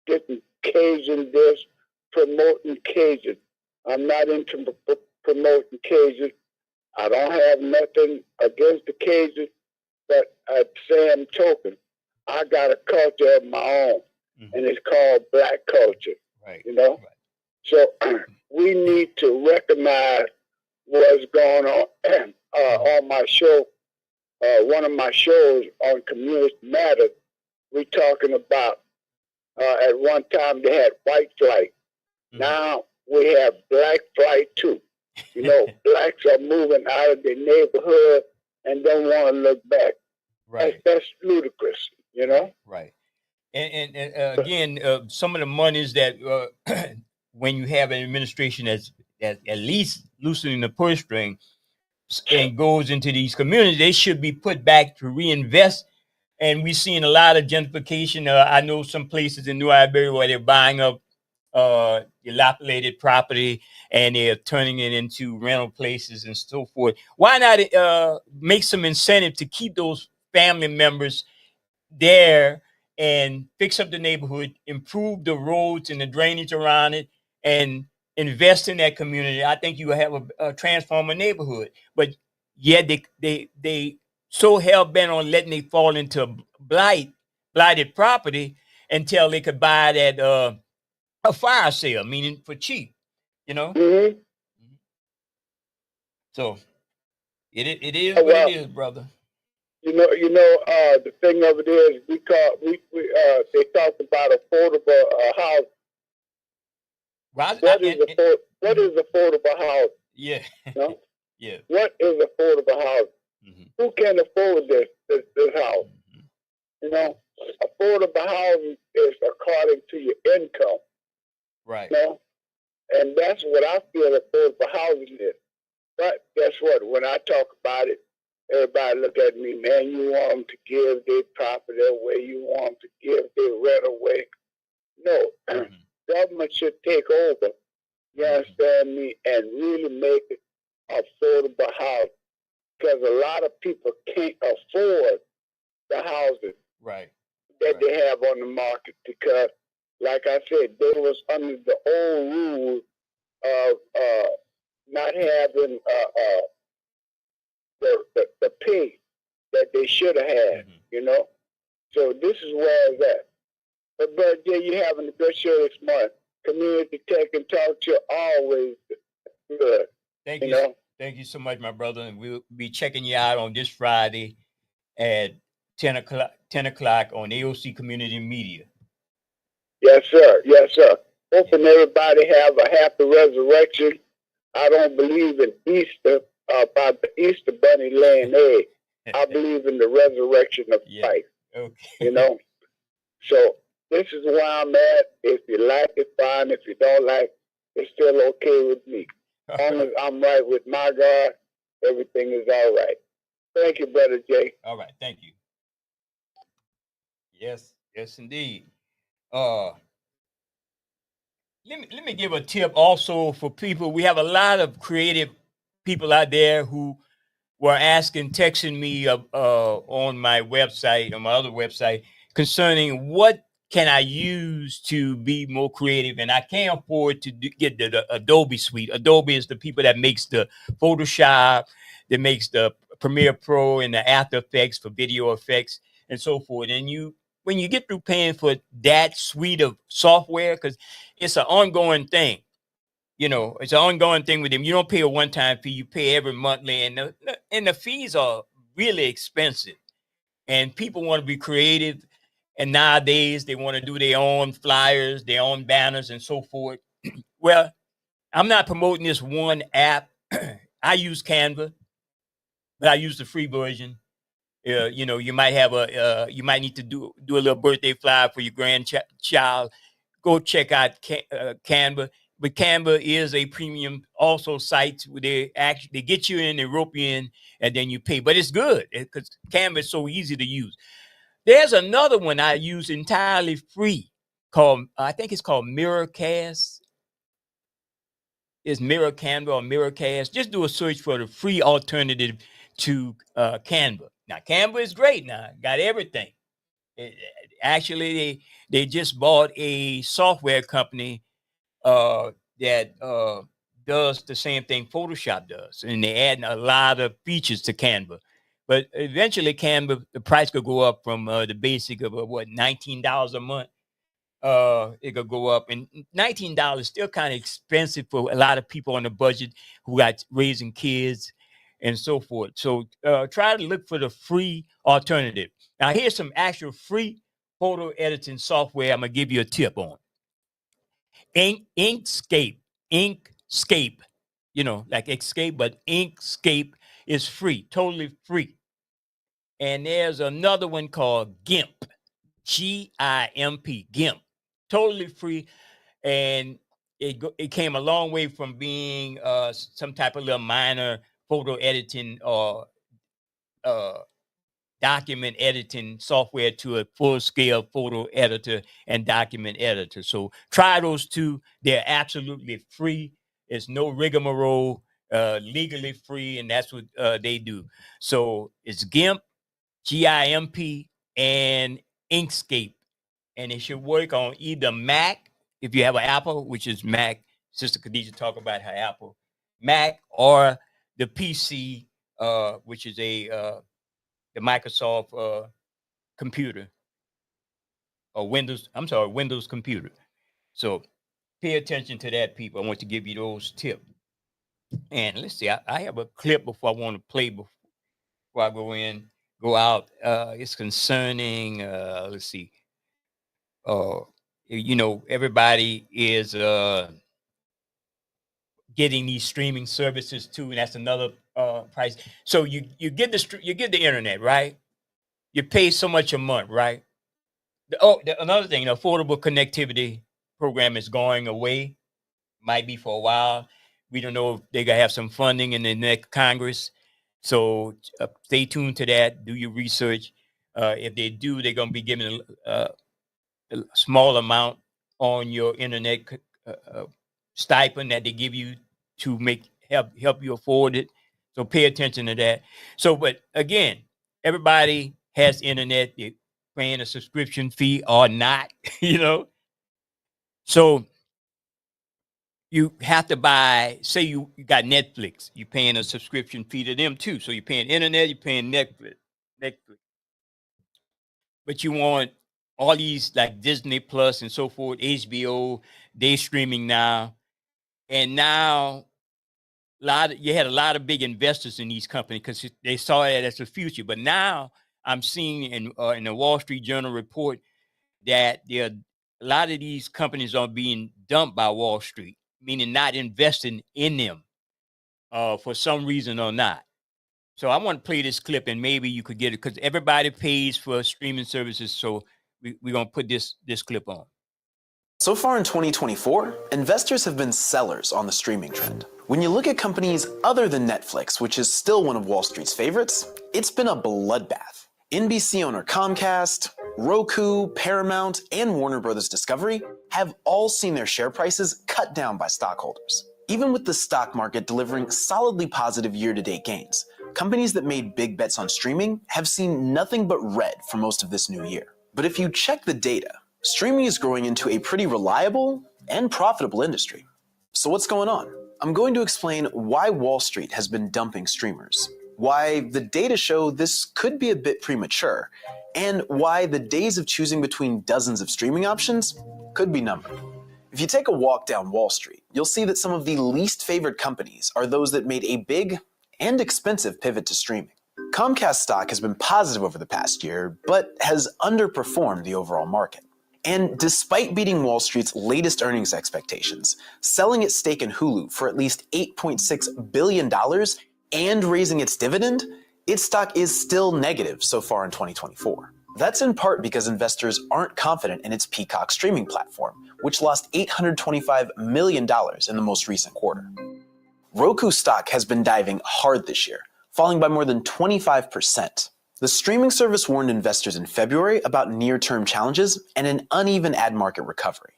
C: getting Cajun this, promoting Cajun. I'm not into promoting Cajun. I don't have nothing against the Cajun, but at the same token, I got a culture of my own, and it's called black culture.
F: Right.
C: You know? Right. So we need to recognize what's going on. On my show, one of my shows on Community Matters, we talking about at one time they had white flight. Now we have black flight too. You know, blacks are moving out of their neighborhood and don't want to look back.
F: Right.
C: That's ludicrous, you know?
F: Right. And again, some of the monies that when you have an administration that's at least loosening the purse string and goes into these communities, they should be put back to reinvest. And we've seen a lot of gentrification. I know some places in New Iberia where they're buying up dilapidated property and they're turning it into rental places and so forth. Why not make some incentive to keep those family members there and fix up the neighborhood, improve the roads and the drainage around it, and invest in that community? I think you will have a transformer neighborhood. But yet they so hell bent on letting it fall into blighted property until they could buy it at a fire sale, meaning for cheap, you know.
C: Mm-hmm.
F: So it is what it is, brother.
C: The thing of it is, they talked about affordable housing. What is affordable housing?
F: Yeah.
C: No?
F: Yeah.
C: What is affordable housing?
F: Mm-hmm.
C: Who can afford this house?
F: Mm-hmm.
C: You know, affordable housing is according to your income.
F: Right.
C: You know? And that's what I feel affordable housing is. But guess what? When I talk about it, everybody look at me, man, you want them to give their property away. You want them to give their rent away. No.
F: Mm-hmm.
C: Government should take over, you understand me, and really make it affordable housing. Because a lot of people can't afford the houses that they have on the market. Because, like I said, they was under the old rules of not having the pay that they should have had, you know. So this is where it's at. But Brother Jay, you having a good show this morning. Community Tech and Talk to always good.
F: Thank you. Thank you so much, my brother. And we'll be checking you out on this Friday at 10 o'clock on AOC Community Media.
C: Yes, sir. Yes, sir. Hoping everybody have a happy resurrection. I don't believe in Easter, about the Easter bunny laying eggs. I believe in the resurrection of Christ.
F: Okay.
C: You know? So this is where I'm at. If you like it, fine. If you don't like it, it's still okay with me. As long as I'm right with my God, everything is all right. Thank you, Brother Jay.
F: All right. Thank you. Yes. Yes, indeed. Let me give a tip also for people. We have a lot of creative people out there who were texting me on my website, on my other website, concerning what can I use to be more creative. And I can't afford to get the Adobe suite. Adobe is the people that makes the Photoshop, that makes the Premiere Pro and the After Effects for video effects and so forth. And when you get through paying for that suite of software, because it's an ongoing thing, you know, it's an ongoing thing with them. You don't pay a one-time fee; you pay every monthly, and the fees are really expensive. And people want to be creative, and nowadays they want to do their own flyers, their own banners, and so forth. Well, I'm not promoting this one app. I use Canva, but I use the free version. You know, you might have you might need to do a little birthday flyer for your grandchild. Go check out Canva. But Canva is a premium also site where they get you in, they rope you in, and then you pay. But it's good because Canva is so easy to use. There's another one I use entirely free called, I think it's called Miracast. It's Mirror Canva or Miracast. Just do a search for the free alternative to Canva. Now, Canva is great now. Got everything. Actually, they just bought a software company that does the same thing Photoshop does. And they're adding a lot of features to Canva. But eventually, Canva, the price could go up from the basic of, $19 a month. It could go up. And $19 is still kind of expensive for a lot of people on the budget who got raising kids and so forth. So try to look for the free alternative. Now, here's some actual free photo editing software I'm going to give you a tip on. Inkscape, you know, like Escape, but Inkscape is free, totally free. And there's another one called GIMP, G-I-M-P, GIMP, totally free. And it came a long way from being some type of little minor photo editing or document editing software to a full-scale photo editor and document editor. So try those two. They're absolutely free. It's no rigmarole, legally free, and that's what they do. So it's GIMP, GIMP, and Inkscape. And it should work on either Mac, if you have an Apple, which is Mac. Sister Khadija talk about her Apple, Mac, or the PC, which is the Microsoft computer, or Windows computer. So pay attention to that, people. I want to give you those tips. And let's see, I have a clip before I want to play before I go out. It's concerning, let's see. You know, everybody is getting these streaming services too, and that's another price. So you get the internet, right? You pay so much a month, right? Another thing, the Affordable Connectivity Program is going away. Might be for a while. We don't know if they're gonna have some funding in the next Congress. So stay tuned to that. Do your research. If they do, they're gonna be giving a small amount on your internet stipend that they give you to help you afford it. So pay attention to that. So, but again, everybody has internet. They're paying a subscription fee or not, you know. So you have to buy, say you got Netflix, you're paying a subscription fee to them too. So you're paying internet, you're paying Netflix. But you want all these like Disney Plus and so forth, HBO, they streaming now. And now you had a lot of big investors in these companies because they saw it as the future. But now I'm seeing in the Wall Street Journal report that a lot of these companies are being dumped by Wall Street, meaning not investing in them for some reason or not. So I want to play this clip and maybe you could get it because everybody pays for streaming services. So we're going to put this clip on.
D: So far in 2024, investors have been sellers on the streaming trend. When you look at companies other than Netflix, which is still one of Wall Street's favorites, it's been a bloodbath. NBC owner Comcast, Roku, Paramount, and Warner Bros. Discovery have all seen their share prices cut down by stockholders. Even with the stock market delivering solidly positive year-to-date gains, companies that made big bets on streaming have seen nothing but red for most of this new year. But if you check the data, streaming is growing into a pretty reliable and profitable industry. So what's going on? I'm going to explain why Wall Street has been dumping streamers, why the data show this could be a bit premature, and why the days of choosing between dozens of streaming options could be numbered. If you take a walk down Wall Street, you'll see that some of the least favored companies are those that made a big and expensive pivot to streaming. Comcast stock has been positive over the past year, but has underperformed the overall market. And despite beating Wall Street's latest earnings expectations, selling its stake in Hulu for at least $8.6 billion and raising its dividend, its stock is still negative so far in 2024. That's in part because investors aren't confident in its Peacock streaming platform, which lost $825 million in the most recent quarter. Roku stock has been diving hard this year, falling by more than 25%. The streaming service warned investors in February about near-term challenges and an uneven ad market recovery.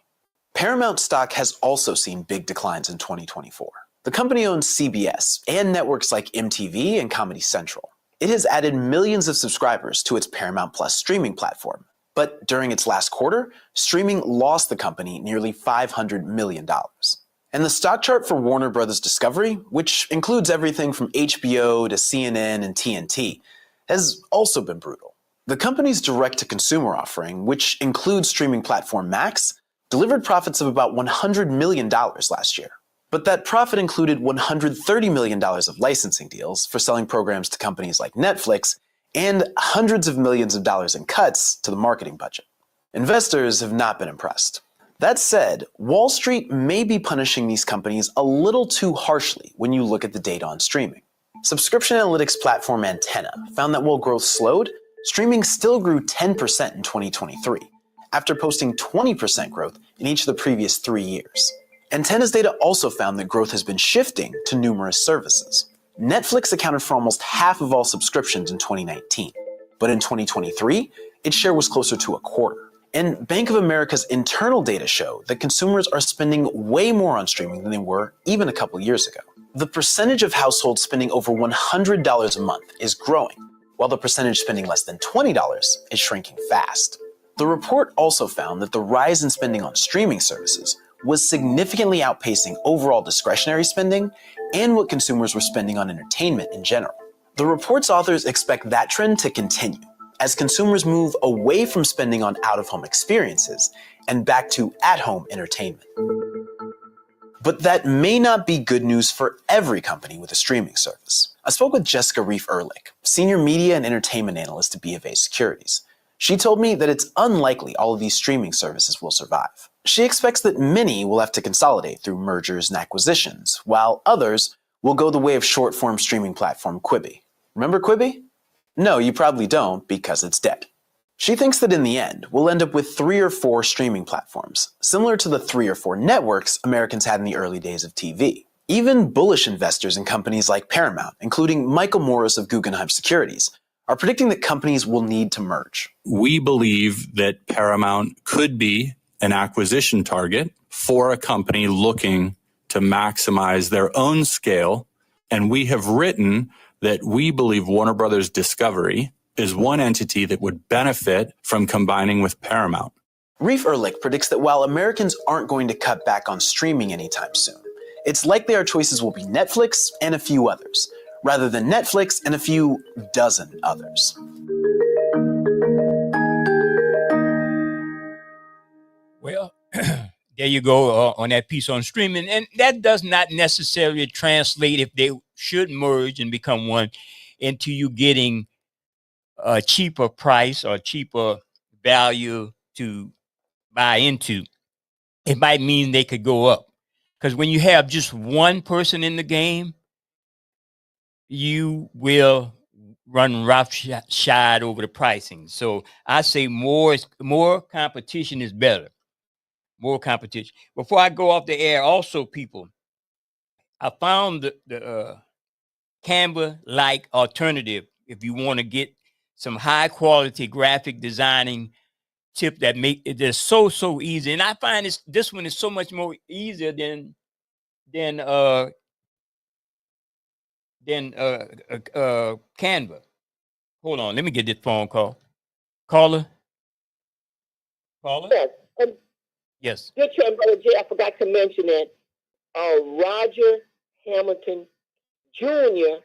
D: Paramount stock has also seen big declines in 2024. The company owns CBS and networks like MTV and Comedy Central. It has added millions of subscribers to its Paramount Plus streaming platform. But during its last quarter, streaming lost the company nearly $500 million. And the stock chart for Warner Bros. Discovery, which includes everything from HBO to CNN and TNT, has also been brutal. The company's direct-to-consumer offering, which includes streaming platform Max, delivered profits of about $100 million last year. But that profit included $130 million of licensing deals for selling programs to companies like Netflix and hundreds of millions of dollars in cuts to the marketing budget. Investors have not been impressed. That said, Wall Street may be punishing these companies a little too harshly when you look at the data on streaming. Subscription analytics platform Antenna found that while growth slowed, streaming still grew 10% in 2023, after posting 20% growth in each of the previous 3 years. Antenna's data also found that growth has been shifting to numerous services. Netflix accounted for almost half of all subscriptions in 2019. But in 2023, its share was closer to a quarter. And Bank of America's internal data show that consumers are spending way more on streaming than they were even a couple years ago. The percentage of households spending over $100 a month is growing, while the percentage spending less than $20 is shrinking fast. The report also found that the rise in spending on streaming services was significantly outpacing overall discretionary spending and what consumers were spending on entertainment in general. The report's authors expect that trend to continue as consumers move away from spending on out-of-home experiences and back to at-home entertainment. But that may not be good news for every company with a streaming service. I spoke with Jessica Reif-Ehrlich, Senior Media and Entertainment Analyst at BofA Securities. She told me that it's unlikely all of these streaming services will survive. She expects that many will have to consolidate through mergers and acquisitions, while others will go the way of short-form streaming platform Quibi. Remember Quibi? No, you probably don't, because it's dead. She thinks that in the end, we'll end up with 3 or 4 streaming platforms, similar to the 3 or 4 networks Americans had in the early days of TV. Even bullish investors in companies like Paramount, including Michael Morris of Guggenheim Securities, are predicting that companies will need to merge.
H: We believe that Paramount could be an acquisition target for a company looking to maximize their own scale, and we have written that we believe Warner Brothers Discovery is one entity that would benefit from combining with Paramount.
D: Reif-Ehrlich predicts that while Americans aren't going to cut back on streaming anytime soon, it's likely our choices will be Netflix and a few others, rather than Netflix and a few dozen others.
F: Well, there you go on that piece on streaming. And that does not necessarily translate, if they should merge and become one, into you getting a cheaper price or cheaper value to buy into. It might mean they could go up. Because when you have just one person in the game, you will run roughshod over the pricing. So I say more competition is better. More competition. Before I go off the air, also, people, I found the Canva-like alternative if you want to get some high-quality graphic designing tip that make it just so easy. And I find this one is so much more easier than Canva. Hold on, let me get this phone call. Caller?
B: Yes.
F: Yes.
B: Good turn, Brother Jay. I forgot to mention it. Roger Hamilton Jr.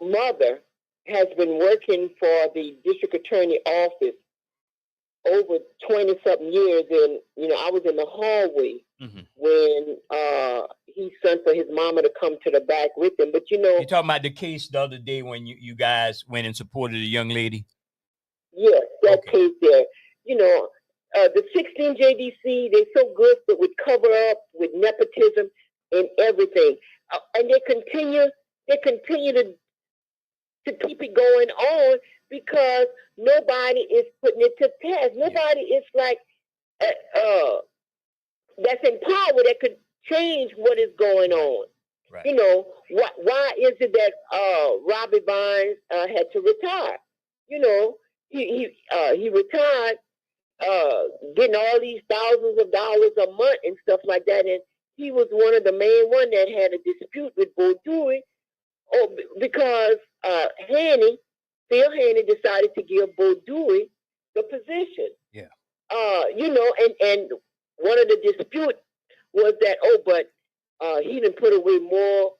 B: Mother has been working for the district attorney office over 20-something years. And, I was in the hallway when he sent for his mama to come to the back with him. But,
F: You're talking about the case the other day when you guys went and supported a young lady?
B: Yes, that case there. The 16 JDC, they're so good that would cover up with nepotism and everything. And they continue to keep it going on because nobody is putting it to test. Nobody is like that's in power that could change what is going on. Right. Why is it that Robbie Vines had to retire? He retired getting all these thousands of dollars a month and stuff like that, and he was one of the main one that had a dispute with Bo Dewey, because Phil Haney decided to give Bo Dewey the position.
F: Yeah.
B: And one of the dispute was that but he didn't put away more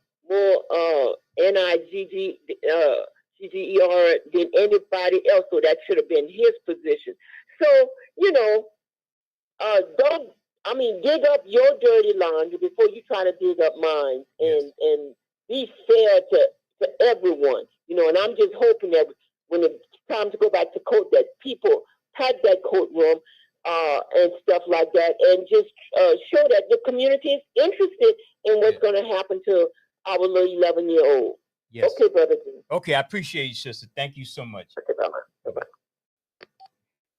B: NIGGER than anybody else, so that should have been his position. So, dig up your dirty laundry before you try to dig up mine, and be fair to everyone, and I'm just hoping that when it's time to go back to court, that people pack that courtroom and stuff like that, and just show that the community is interested in what's going to happen to our little 11-year-old.
F: Yes.
B: Okay, brother.
F: Okay, I appreciate you, sister. Thank you so much.
B: Okay, bye-bye.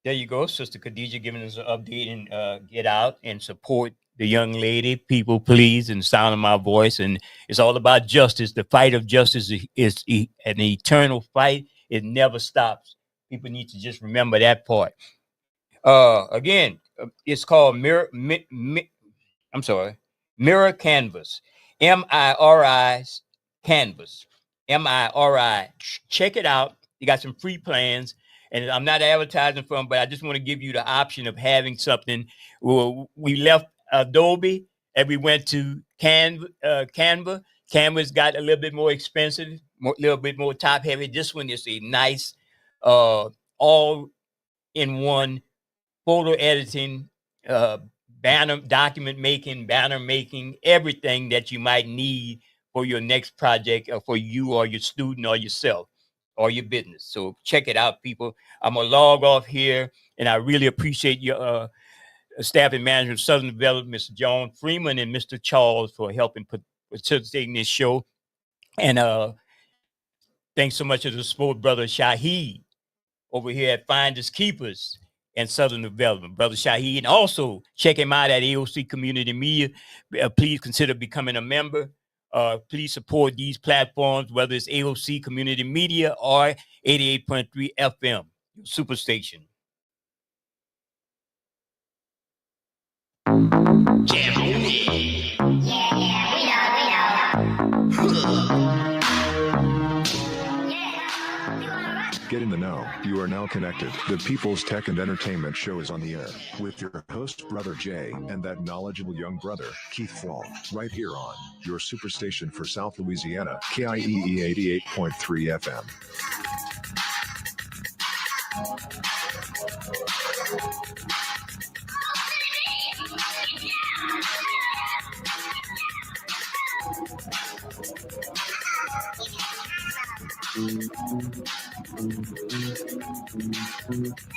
F: There you go, Sister Khadija, giving us an update and get out and support the young lady. People, please, and the sound of my voice. And it's all about justice. The fight of justice is an eternal fight. It never stops. People need to just remember that part. Again, it's called Mirror Canvas. MIRI Canvas. MIRI. Check it out. You got some free plans. And I'm not advertising for them, but I just want to give you the option of having something. We left Adobe and we went to Canva. Canva's got a little bit more expensive, a little bit more top heavy. This one is a nice all-in-one photo editing, banner, document making, banner making, everything that you might need for your next project or for you or your student or yourself or your business. So check it out, people. I'm going to log off here, and I really appreciate your staff and management of Southern Development, Mr. John Freeman and Mr. Charles, for helping facilitating this show. And thanks so much to the support brother Shaheed over here at Finders Keepers and Southern Development, Brother Shaheed. And also check him out at AOC Community Media. Please consider becoming a member. Please support these platforms, whether it's AOC Community Media or 88.3 FM, Superstation.
W: Get in the know. You are now connected. The People's Tech and Entertainment Show is on the air with your host, Brother Jay, and that knowledgeable young brother, Keith Fall, right here on your superstation for South Louisiana, KIEE 88.3 FM.
E: Future.